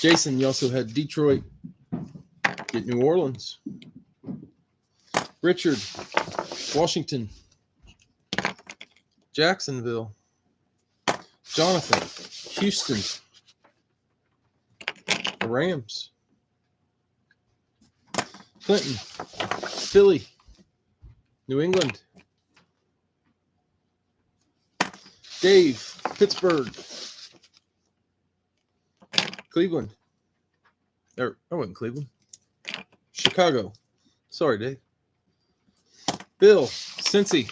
Jason, you also had Detroit, get New Orleans. Richard, Washington, Jacksonville. Jonathan, Houston, the Rams. Clinton, Philly, New England. Dave, Pittsburgh, Cleveland. Or, I wasn't Cleveland. Chicago. Sorry, Dave. Bill, Cincy.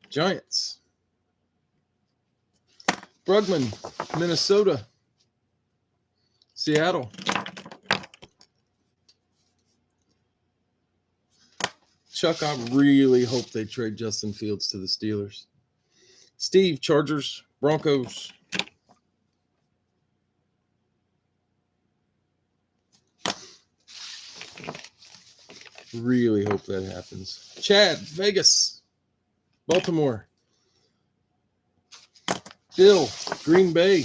Giants. Brugman, Minnesota. Seattle. Chuck, I really hope they trade Justin Fields to the Steelers. Steve, Chargers, Broncos. Really hope that happens. Chad, Vegas, Baltimore. Bill, Green Bay,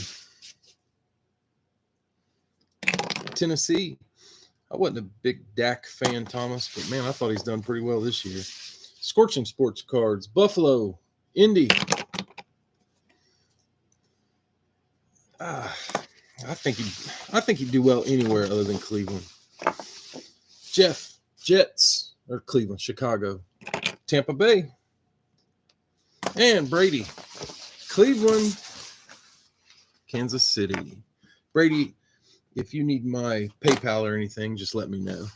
Tennessee. I wasn't a big Dak fan, Thomas, but man, I thought he's done pretty well this year. Scorching Sports Cards, Buffalo, Indy. I think he'd do well anywhere other than Cleveland. Jeff, Jets, or Cleveland, Chicago, Tampa Bay, And Brady, Cleveland, Kansas City. Brady, if you need my PayPal or anything, just let me know.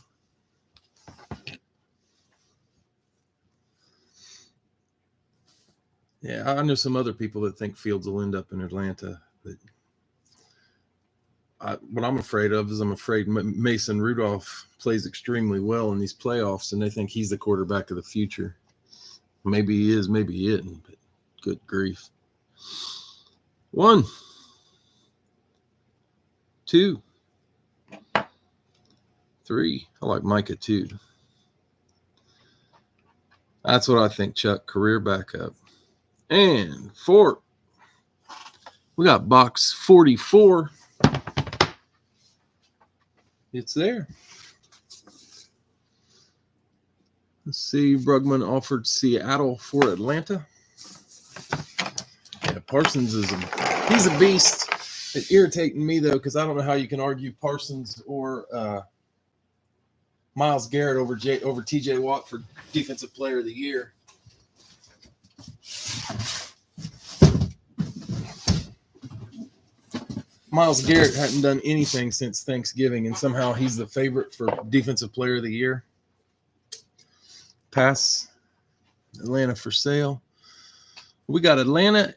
Yeah, I know some other people that think Fields will end up in Atlanta, but what I'm afraid of is Mason Rudolph plays extremely well in these playoffs, and they think he's the quarterback of the future. Maybe he is, maybe he isn't, but good grief. 1, 2, 3. I like Micah too. That's what I think, Chuck. Career backup. And 4. We got box 44. It's there. Let's see. Brugman offered Seattle for Atlanta. Yeah, Parsons he's a beast. It's irritating me though, because I don't know how you can argue Parsons or Myles Garrett over TJ Watt for Defensive Player of the Year. Myles Garrett hadn't done anything since Thanksgiving, and somehow he's the favorite for Defensive Player of the Year. Pass. Atlanta for sale. We got Atlanta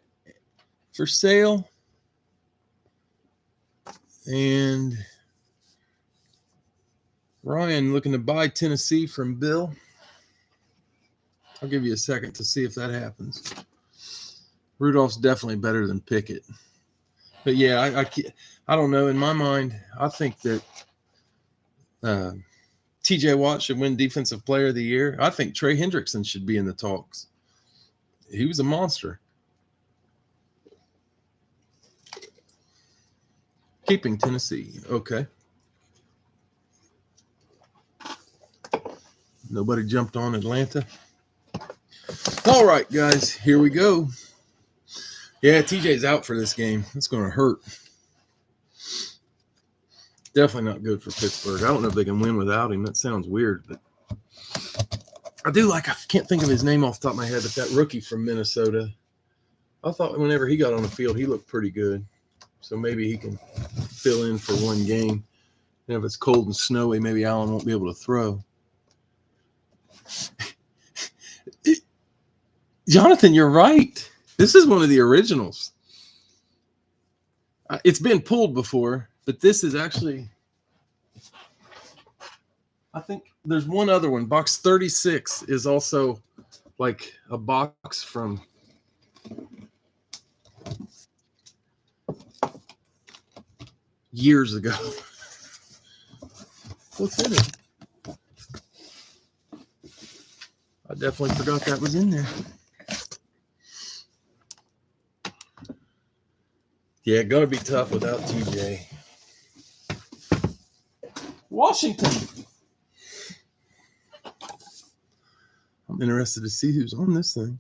for sale. And Ryan looking to buy Tennessee from Bill. I'll give you a second to see if that happens. Rudolph's definitely better than Pickett. But yeah, I don't know. In my mind, I think that TJ Watt should win Defensive Player of the Year. I think Trey Hendrickson should be in the talks. He was a monster. Keeping Tennessee. Okay. Nobody jumped on Atlanta. All right, guys, here we go. Yeah, TJ's out for this game. It's going to hurt. Definitely not good for Pittsburgh. I don't know if they can win without him. That sounds weird, but I can't think of his name off the top of my head, but that rookie from Minnesota, I thought whenever he got on the field, he looked pretty good. So maybe he can fill in for one game. And if it's cold and snowy, maybe Allen won't be able to throw. Jonathan, you're right. This is one of the originals. It's been pulled before, but this is actually, I think there's one other one. Box 36 is also like a box from years ago. What's in it? I definitely forgot that was in there. Yeah, going to be tough without TJ. Washington. I'm interested to see who's on this thing.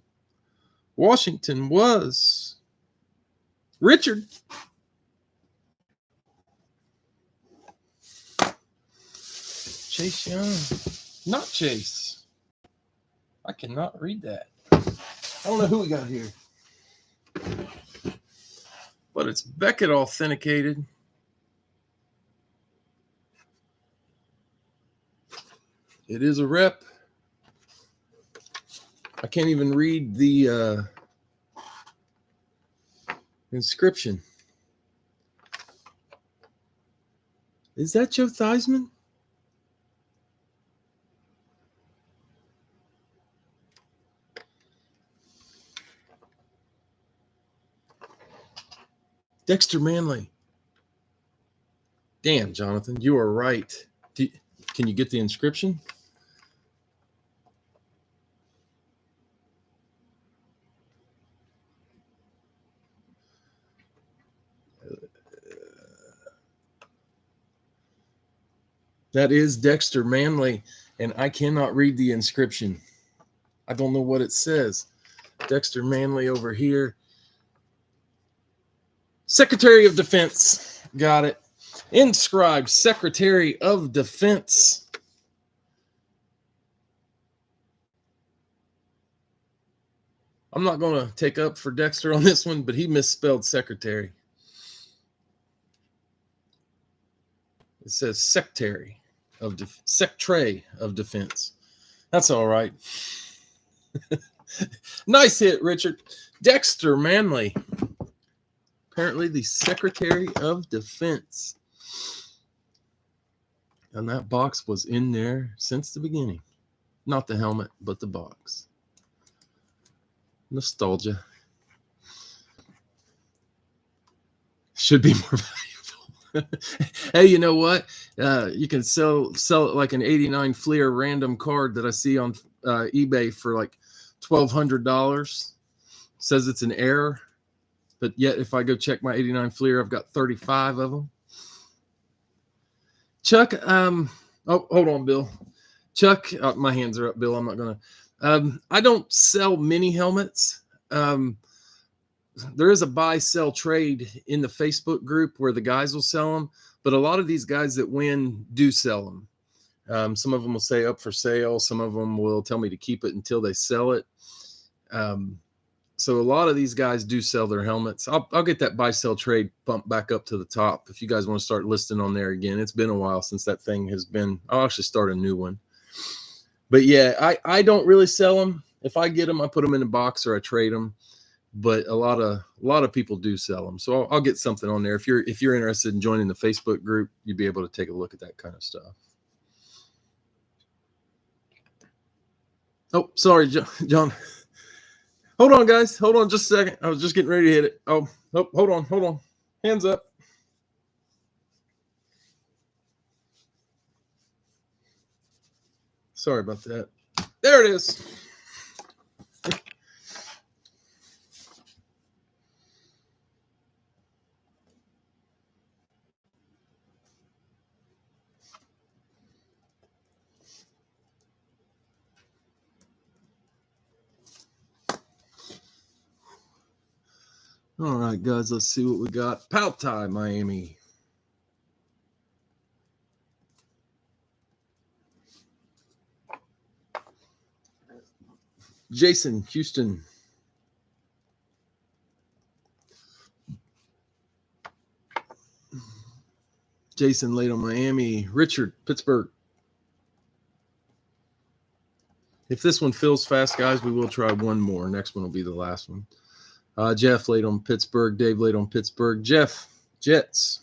Washington was Richard. Chase Young. Not Chase. I cannot read that. I don't know who we got here. But it's Beckett authenticated. It is a rep. I can't even read the inscription. Is that Joe Theismann? Dexter Manley. Damn, Jonathan, you are right. Can you get the inscription? That is Dexter Manley, and I cannot read the inscription. I don't know what it says. Dexter Manley over here. Secretary of Defense. Got it. Inscribed Secretary of Defense. I'm not going to take up for Dexter on this one, but he misspelled secretary. It says secretary of defense. That's all right. Nice hit, Richard. Dexter Manley. Apparently the Secretary of Defense. And that box was in there since the beginning. Not the helmet, but the box. Nostalgia. Should be more valuable. Hey, you know what? You can sell it like an 89 Fleer random card that I see on eBay for like $1,200. Says it's an error. But yet, if I go check my 89 Fleer, I've got 35 of them. Chuck, oh, hold on, Bill. Chuck, my hands are up, Bill. I'm not going to. I don't sell mini helmets. There is a buy, sell, trade in the Facebook group where the guys will sell them. But a lot of these guys that win do sell them. Some of them will say up for sale. Some of them will tell me to keep it until they sell it. So a lot of these guys do sell their helmets. I'll get that buy, sell, trade bumped back up to the top if you guys want to start listing on there again. It's been a while since that thing has been. I'll actually start a new one. But yeah, I don't really sell them. If I get them, I put them in a box or I trade them. But a lot of people do sell them. So I'll get something on there. If you're interested in joining the Facebook group, you'd be able to take a look at that kind of stuff. Oh, sorry, John. Hold on, guys. Hold on just a second. I was just getting ready to hit it. Oh, hold on. Hands up. Sorry about that. There it is. All right, guys, let's see what we got. Paltai, Miami. Jason, Houston. Jason laid on Miami. Richard, Pittsburgh. If this one fills fast, guys, we will try one more. Next one will be the last one. Jeff laid on Pittsburgh. Dave laid on Pittsburgh. Jeff, Jets.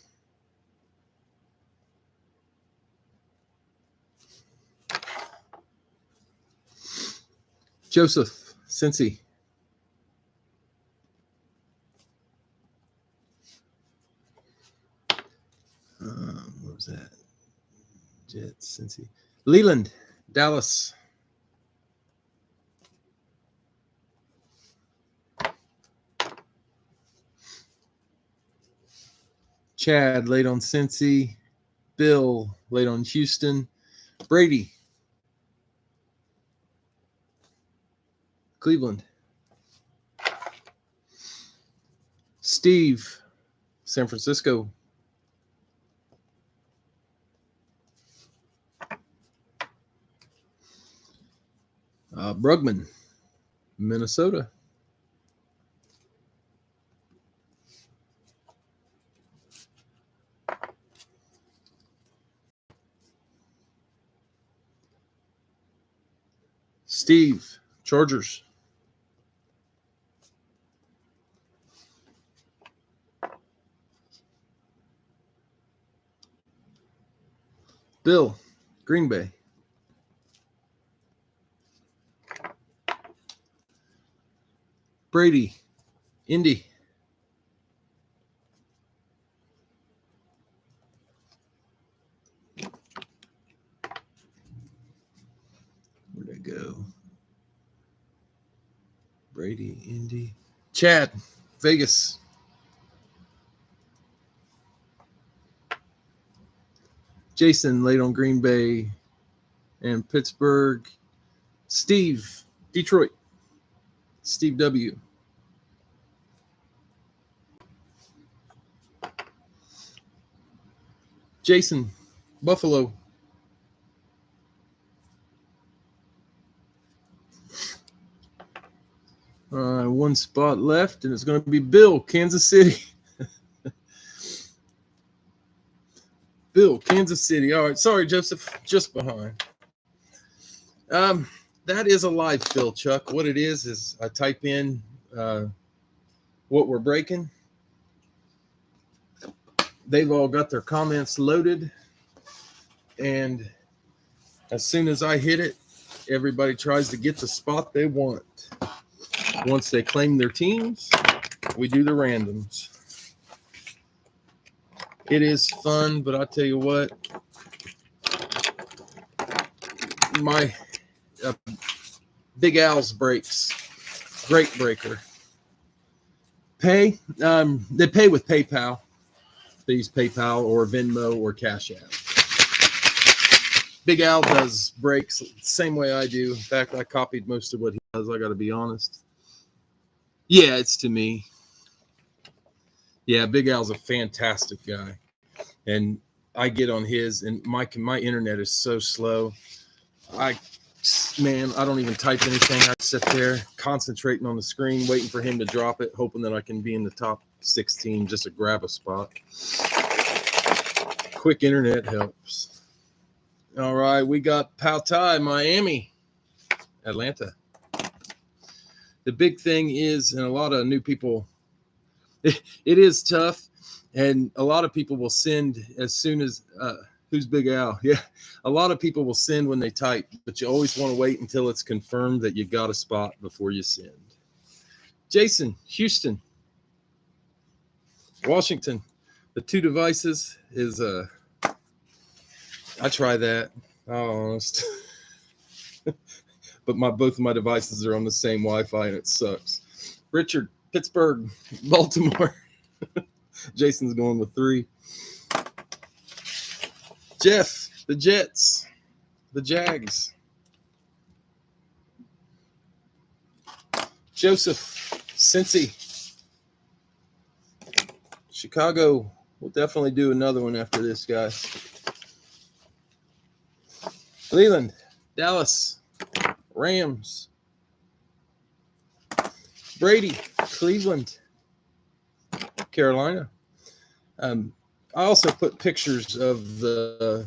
Joseph, Cincy. What was that? Jets, Cincy. Leland, Dallas. Chad laid on Cincy. Bill laid on Houston. Brady, Cleveland. Steve, San Francisco. Brugman, Minnesota. Steve, Chargers. Bill, Green Bay. Brady, Indy. Where'd I go? Brady, Indy. Chad, Vegas. Jason laid on Green Bay and Pittsburgh. Steve, Detroit. Steve W. Jason, Buffalo. one spot left, and it's going to be Bill, Kansas City. Bill, Kansas City. All right. Sorry, Joseph. Just behind. That is a live fill, Chuck. What it is I type in what we're breaking. They've all got their comments loaded. And as soon as I hit it, everybody tries to get the spot they want. Once they claim their teams, we do the randoms. It is fun, but I tell you what, my Big Al's breaks, great breaker. Pay, they pay with PayPal. They use PayPal or Venmo or Cash App. Big Al does breaks the same way I do. In fact, I copied most of what he does. I got to be honest. Yeah, it's to me. Yeah, Big Al's a fantastic guy, and I get on his, and my internet is so slow. I don't even type anything. I sit there concentrating on the screen, waiting for him to drop it, hoping that I can be in the top 16 just to grab a spot. Quick internet helps. All right, we got Pautai, Miami, Atlanta. The big thing is, and a lot of new people, it is tough, and a lot of people will send as soon as who's Big Al? Yeah, a lot of people will send when they type, but you always want to wait until it's confirmed that you got a spot before you send. Jason, Houston, Washington. The two devices is I try that. I'll honest. But both of my devices are on the same Wi-Fi and it sucks. Richard, Pittsburgh, Baltimore. Jason's going with 3. Jeff, the Jets, the Jags. Joseph, Cincy. Chicago. We'll definitely do another one after this, guys. Cleveland, Dallas, Rams. Brady, Cleveland, Carolina. I also put pictures of the,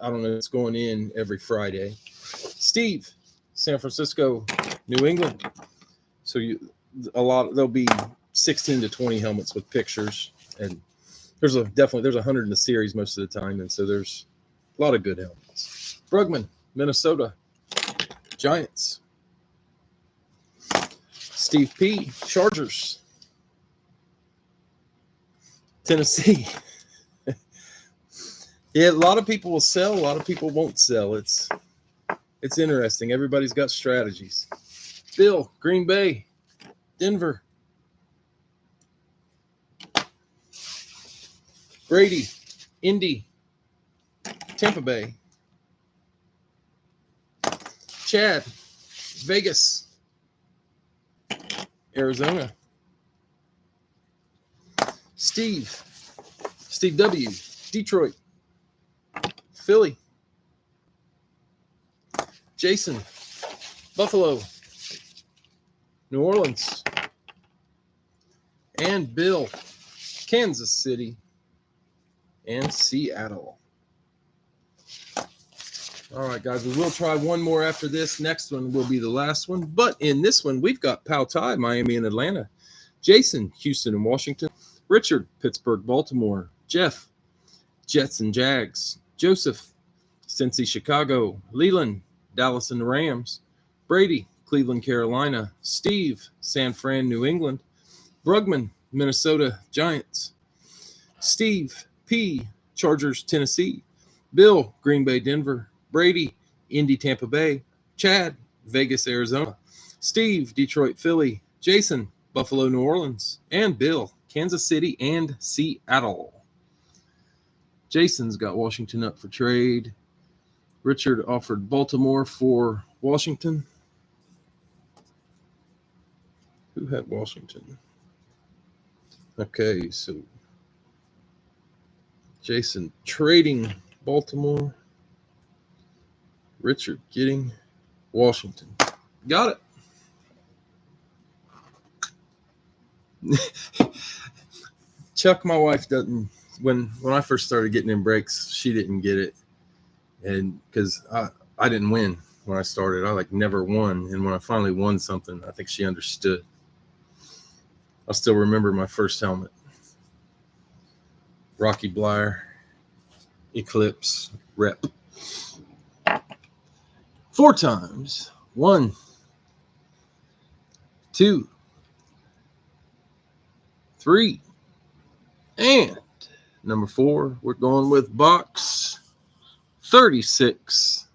I don't know, it's going in every Friday. Steve, San Francisco, New England. So there'll be 16 to 20 helmets with pictures, and there's 100 in the series most of the time, and so there's a lot of good helmets. Brugman, Minnesota, Giants. Steve P, Chargers, Tennessee. Yeah, a lot of people will sell, a lot of people won't sell. It's interesting. Everybody's got strategies. Bill, Green Bay, Denver. Brady, Indy, Tampa Bay. Chad, Vegas, Arizona. Steve W, Detroit, Philly. Jason, Buffalo, New Orleans. And Bill, Kansas City and Seattle. All right, guys, we will try one more after this. Next one will be the last one. But in this one, we've got Pautai, Miami and Atlanta. Jason, Houston and Washington. Richard, Pittsburgh, Baltimore. Jeff, Jets and Jags. Joseph, Cincy, Chicago. Leland, Dallas and the Rams. Brady, Cleveland, Carolina. Steve, San Fran, New England. Brugman, Minnesota Giants. Steve P, Chargers, Tennessee. Bill, Green Bay, Denver. Brady, Indy, Tampa Bay. Chad, Vegas, Arizona. Steve, Detroit, Philly. Jason, Buffalo, New Orleans. And Bill, Kansas City and Seattle. Jason's got Washington up for trade. Richard offered Baltimore for Washington. Who had Washington? Okay, so Jason trading Baltimore. Richard getting Washington. Got it. Chuck, my wife, doesn't. When I first started getting in breaks, she didn't get it, and because I didn't win when I started, I like never won, and when I finally won something, I think she understood. I still remember my first helmet, Rocky Blyer, Eclipse Rep. 4 times. 1, 2, 3, and number 4, we're going with box 36.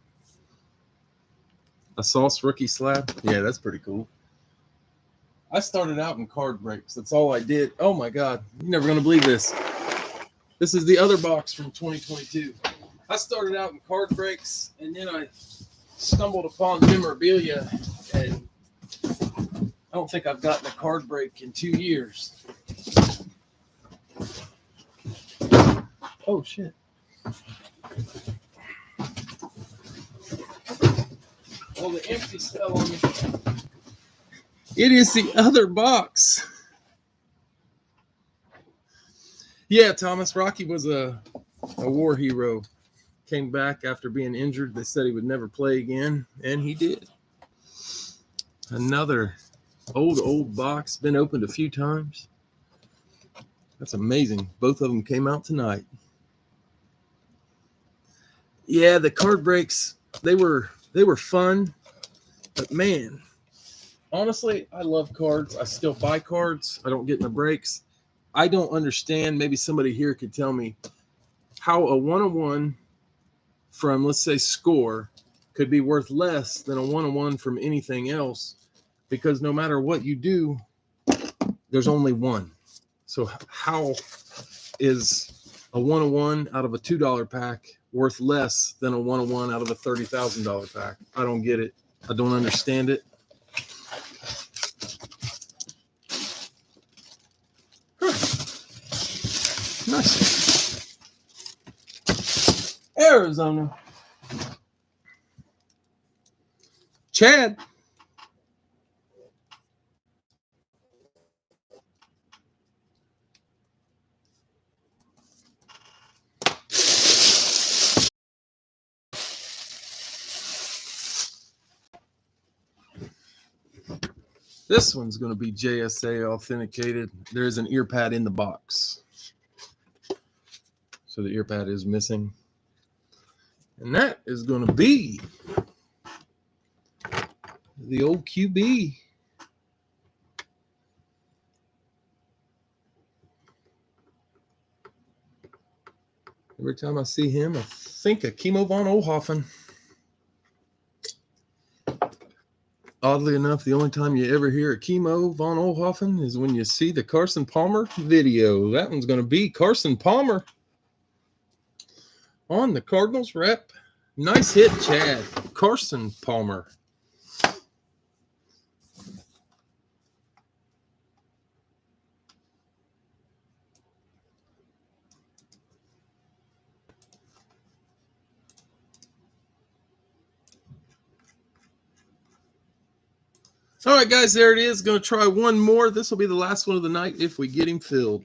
A Sauce Rookie Slab. Yeah, that's pretty cool. I started out in card breaks. That's all I did. Oh my God. You're never going to believe this. This is the other box from 2022. I started out in card breaks, and then I stumbled upon memorabilia, and I don't think I've gotten a card break in 2 years. Oh, shit. Well, the empties fell on me. It is the other box. Yeah, Thomas Rocky was a war hero. Came back after being injured. They said he would never play again, and he did. Another old box. Been opened a few times. That's amazing. Both of them came out tonight. Yeah, the card breaks, they were fun, but man, honestly, I love cards. I still buy cards. I don't get in the breaks. I don't understand. Maybe somebody here could tell me how a 1-on-1 from, let's say, Score could be worth less than a 1-on-1 from anything else, because no matter what you do, there's only one. So how is a 1-on-1 out of a $2 pack worth less than a 1-on-1 out of a $30,000 pack? I don't get it. I don't understand it. Nice. Arizona. Chad. This one's going to be JSA authenticated. There is an ear pad in the box. So the ear pad is missing. And that is going to be the old QB. Every time I see him, I think of Kimo von Oelhoffen. Oddly enough, the only time you ever hear a Kimo von Oelhoffen is when you see the Carson Palmer video. That one's going to be Carson Palmer on the Cardinals rep. Nice hit, Chad. Carson Palmer. All right, guys, there it is. Going to try one more. This will be the last one of the night if we get him filled.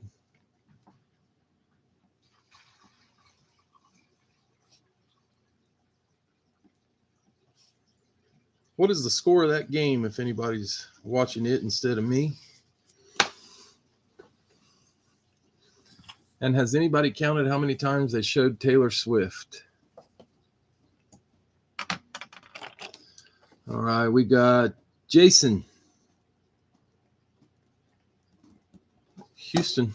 What is the score of that game if anybody's watching it instead of me? And has anybody counted how many times they showed Taylor Swift? All right, we got Jason. Houston.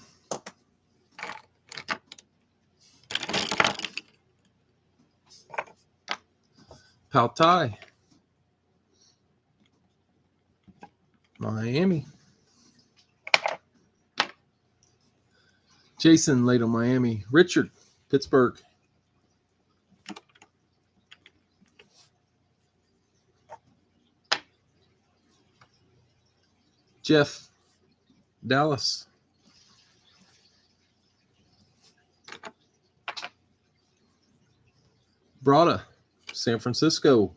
Paltai. Miami. Jason laid on Miami. Richard, Pittsburgh. Jeff, Dallas. Brada, San Francisco.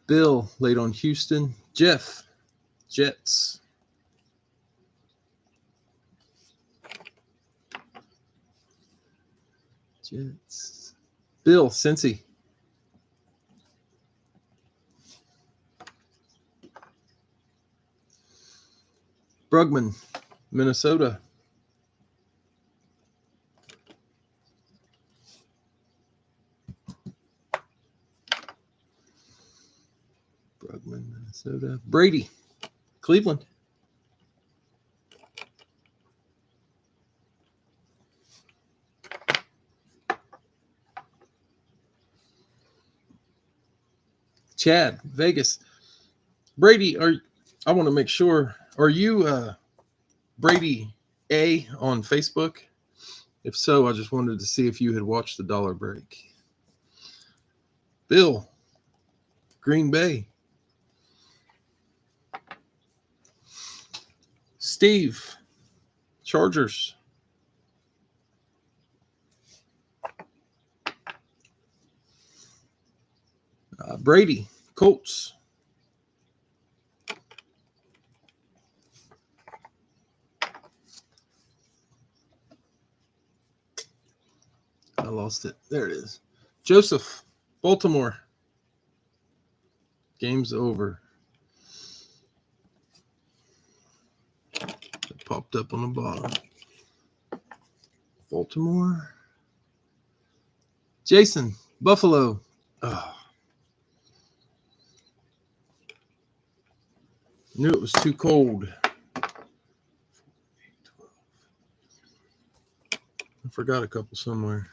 Bill, late on Houston. Jeff, Jets. Jets. Bill, Cincy. Brugman, Minnesota. Brugman, Minnesota. Brady, Cleveland. Chad, Vegas. Brady, I want to make sure, are you Brady A on Facebook? If so, I just wanted to see if you had watched the dollar break. Bill, Green Bay. Steve, Chargers. Brady, Colts. I lost it. There it is. Joseph, Baltimore. Game's over. It popped up on the bottom. Baltimore. Jason, Buffalo. Oh. Knew it was too cold. I forgot a couple somewhere.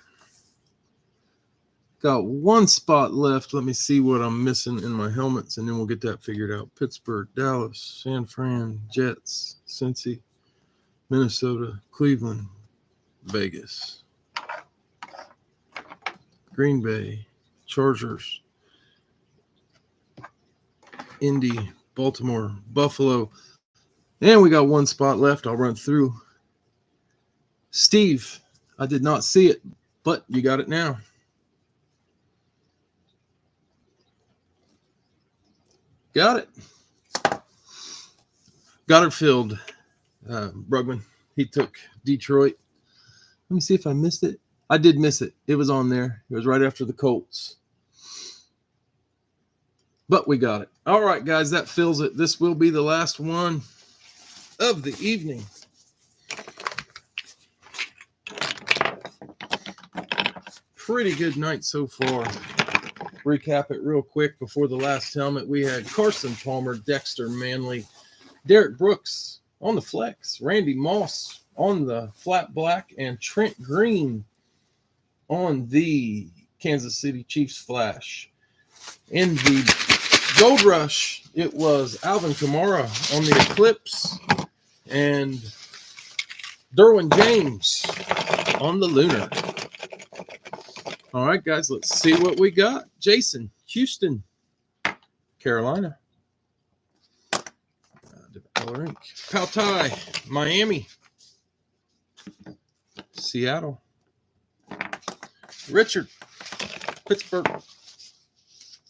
Got one spot left. Let me see what I'm missing in my helmets, and then we'll get that figured out. Pittsburgh, Dallas, San Fran, Jets, Cincy, Minnesota, Cleveland, Vegas, Green Bay, Chargers, Indy, Baltimore, Buffalo. And we got one spot left. I'll run through. Steve, I did not see it, but you got it now. Got it. Goddard, Brugman. He took Detroit. Let me see if I missed it. I did miss it. It was on there. It was right after the Colts. But we got it. All right, guys, that fills it. This will be the last one of the evening. Pretty good night so far. Recap it real quick before the last helmet. We had Carson Palmer, Dexter Manley, Derek Brooks on the flex, Randy Moss on the flat black, and Trent Green on the Kansas City Chiefs flash. In the Gold Rush, it was Alvin Kamara on the Eclipse and Derwin James on the Lunar. All right, guys, let's see what we got. Jason, Houston, Carolina. Different color ink. Pautai, Miami, Seattle. Richard, Pittsburgh,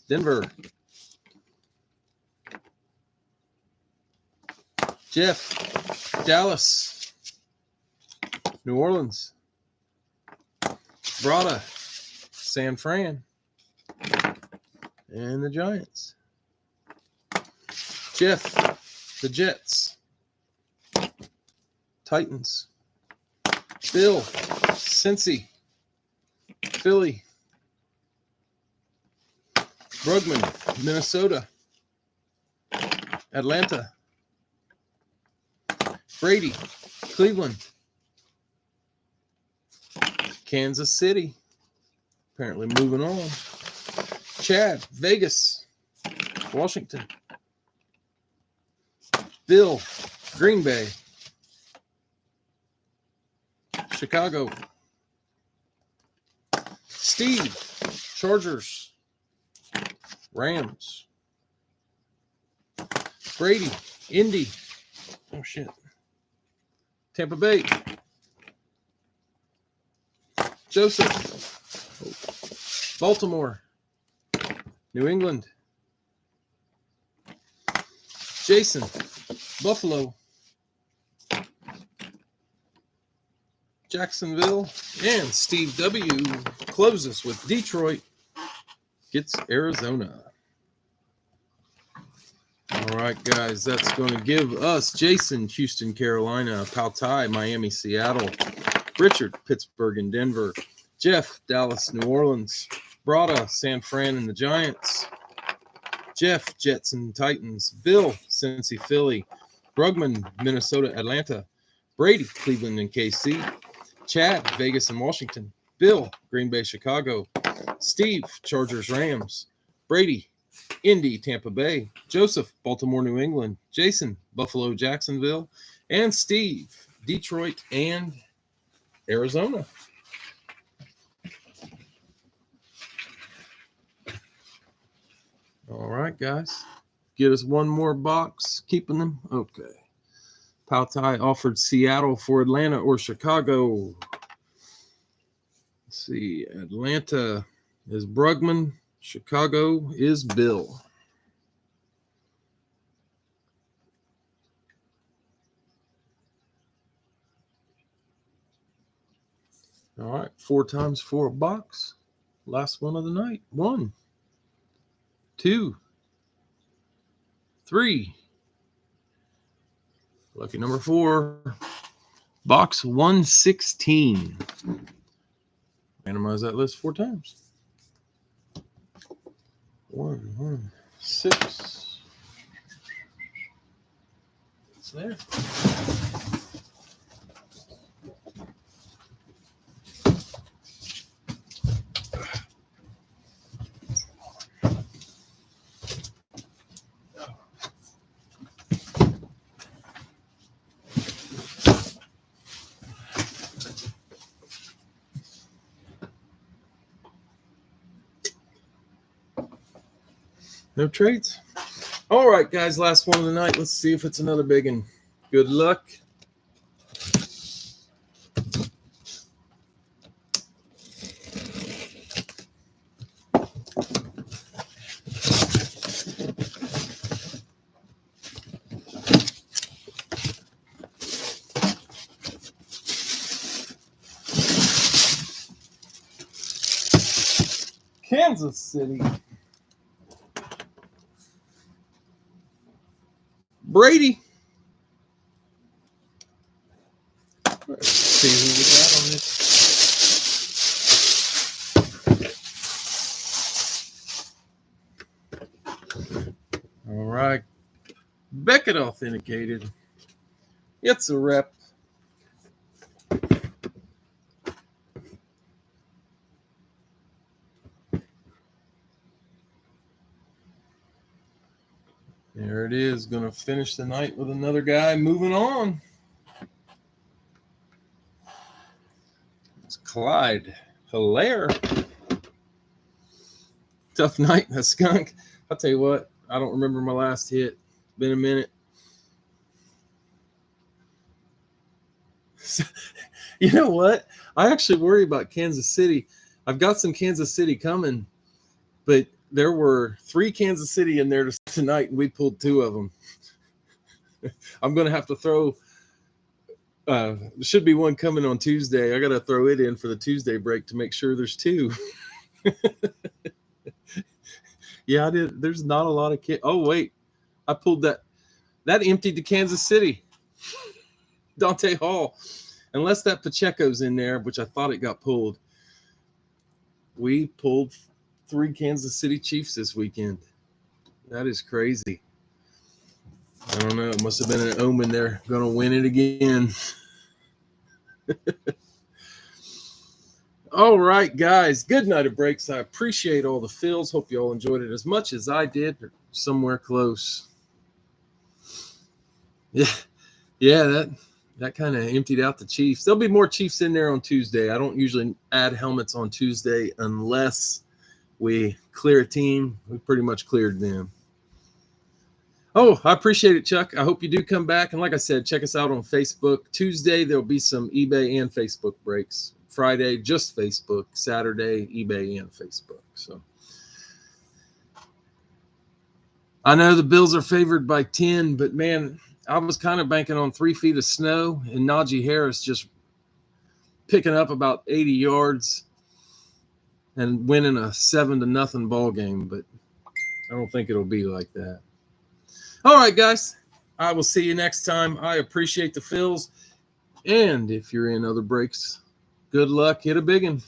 Denver. Jeff, Dallas, New Orleans. Brada, San Fran, and the Giants. Jeff, the Jets, Titans. Bill, Cincy, Philly. Brugman, Minnesota, Atlanta. Brady, Cleveland, Kansas City. Apparently moving on. Chad, Vegas, Washington. Bill, Green Bay, Chicago. Steve, Chargers, Rams. Brady, Indy. Oh, shit. Tampa Bay. Joseph, Baltimore, New England. Jason, Buffalo, Jacksonville, and Steve W. closes with Detroit gets Arizona. All right, guys, that's going to give us Jason, Houston, Carolina, Pautai, Miami, Seattle, Richard, Pittsburgh and Denver, Jeff, Dallas, New Orleans, Brada, San Fran and the Giants, Jeff, Jets and Titans, Bill, Cincy, Philly, Brugman, Minnesota, Atlanta, Brady, Cleveland and KC, Chad, Vegas and Washington, Bill, Green Bay, Chicago, Steve, Chargers, Rams, Brady, Indy, Tampa Bay, Joseph, Baltimore, New England, Jason, Buffalo, Jacksonville, and Steve, Detroit and Arizona. All right, guys. Get us one more box. Keeping them? Okay. Pautai offered Seattle for Atlanta or Chicago. Let's see. Atlanta is Brugman. Chicago is Bill. All right. 4 times for a box. Last one of the night. 1, 2, 3. Lucky number 4. Box 116. Randomize that list 4 times. 1, 6. It's there. No trades. All right, guys, last one of the night. Let's see if it's another big one. Good luck. Kansas City. Brady. Let's see who we got on this. All right. Beckett authenticated. It's a rep. There it is. Going to finish the night with another guy. Moving on. It's Clyde Hilaire. Tough night. A skunk. I'll tell you what. I don't remember my last hit. Been a minute. You know what? I actually worry about Kansas City. I've got some Kansas City coming, but there were 3 Kansas City in there tonight, and we pulled 2 of them. I'm going to have to throw there should be one coming on Tuesday. I got to throw it in for the Tuesday break to make sure there's 2. Yeah, I did. There's not a lot of kids. Oh, wait. I pulled that. That emptied to Kansas City. Dante Hall. Unless that Pacheco's in there, which I thought it got pulled. We pulled 3 Kansas City Chiefs this weekend. That is crazy. I don't know. It must have been an omen. They're going to win it again. All right, guys. Good night of breaks. I appreciate all the fills. Hope you all enjoyed it as much as I did. Somewhere close. Yeah, that kind of emptied out the Chiefs. There'll be more Chiefs in there on Tuesday. I don't usually add helmets on Tuesday unless we clear a team. We pretty much cleared them. Oh, I appreciate it, Chuck. I hope you do come back. And like I said, check us out on Facebook. Tuesday, there'll be some eBay and Facebook breaks. Friday, just Facebook. Saturday, eBay and Facebook. So I know the Bills are favored by 10, but man, I was kind of banking on 3 feet of snow and Najee Harris just picking up about 80 yards and winning a 7-0 ball game, but I don't think it'll be like that. All right, guys. I will see you next time. I appreciate the fills. And if you're in other breaks, good luck. Hit a big one.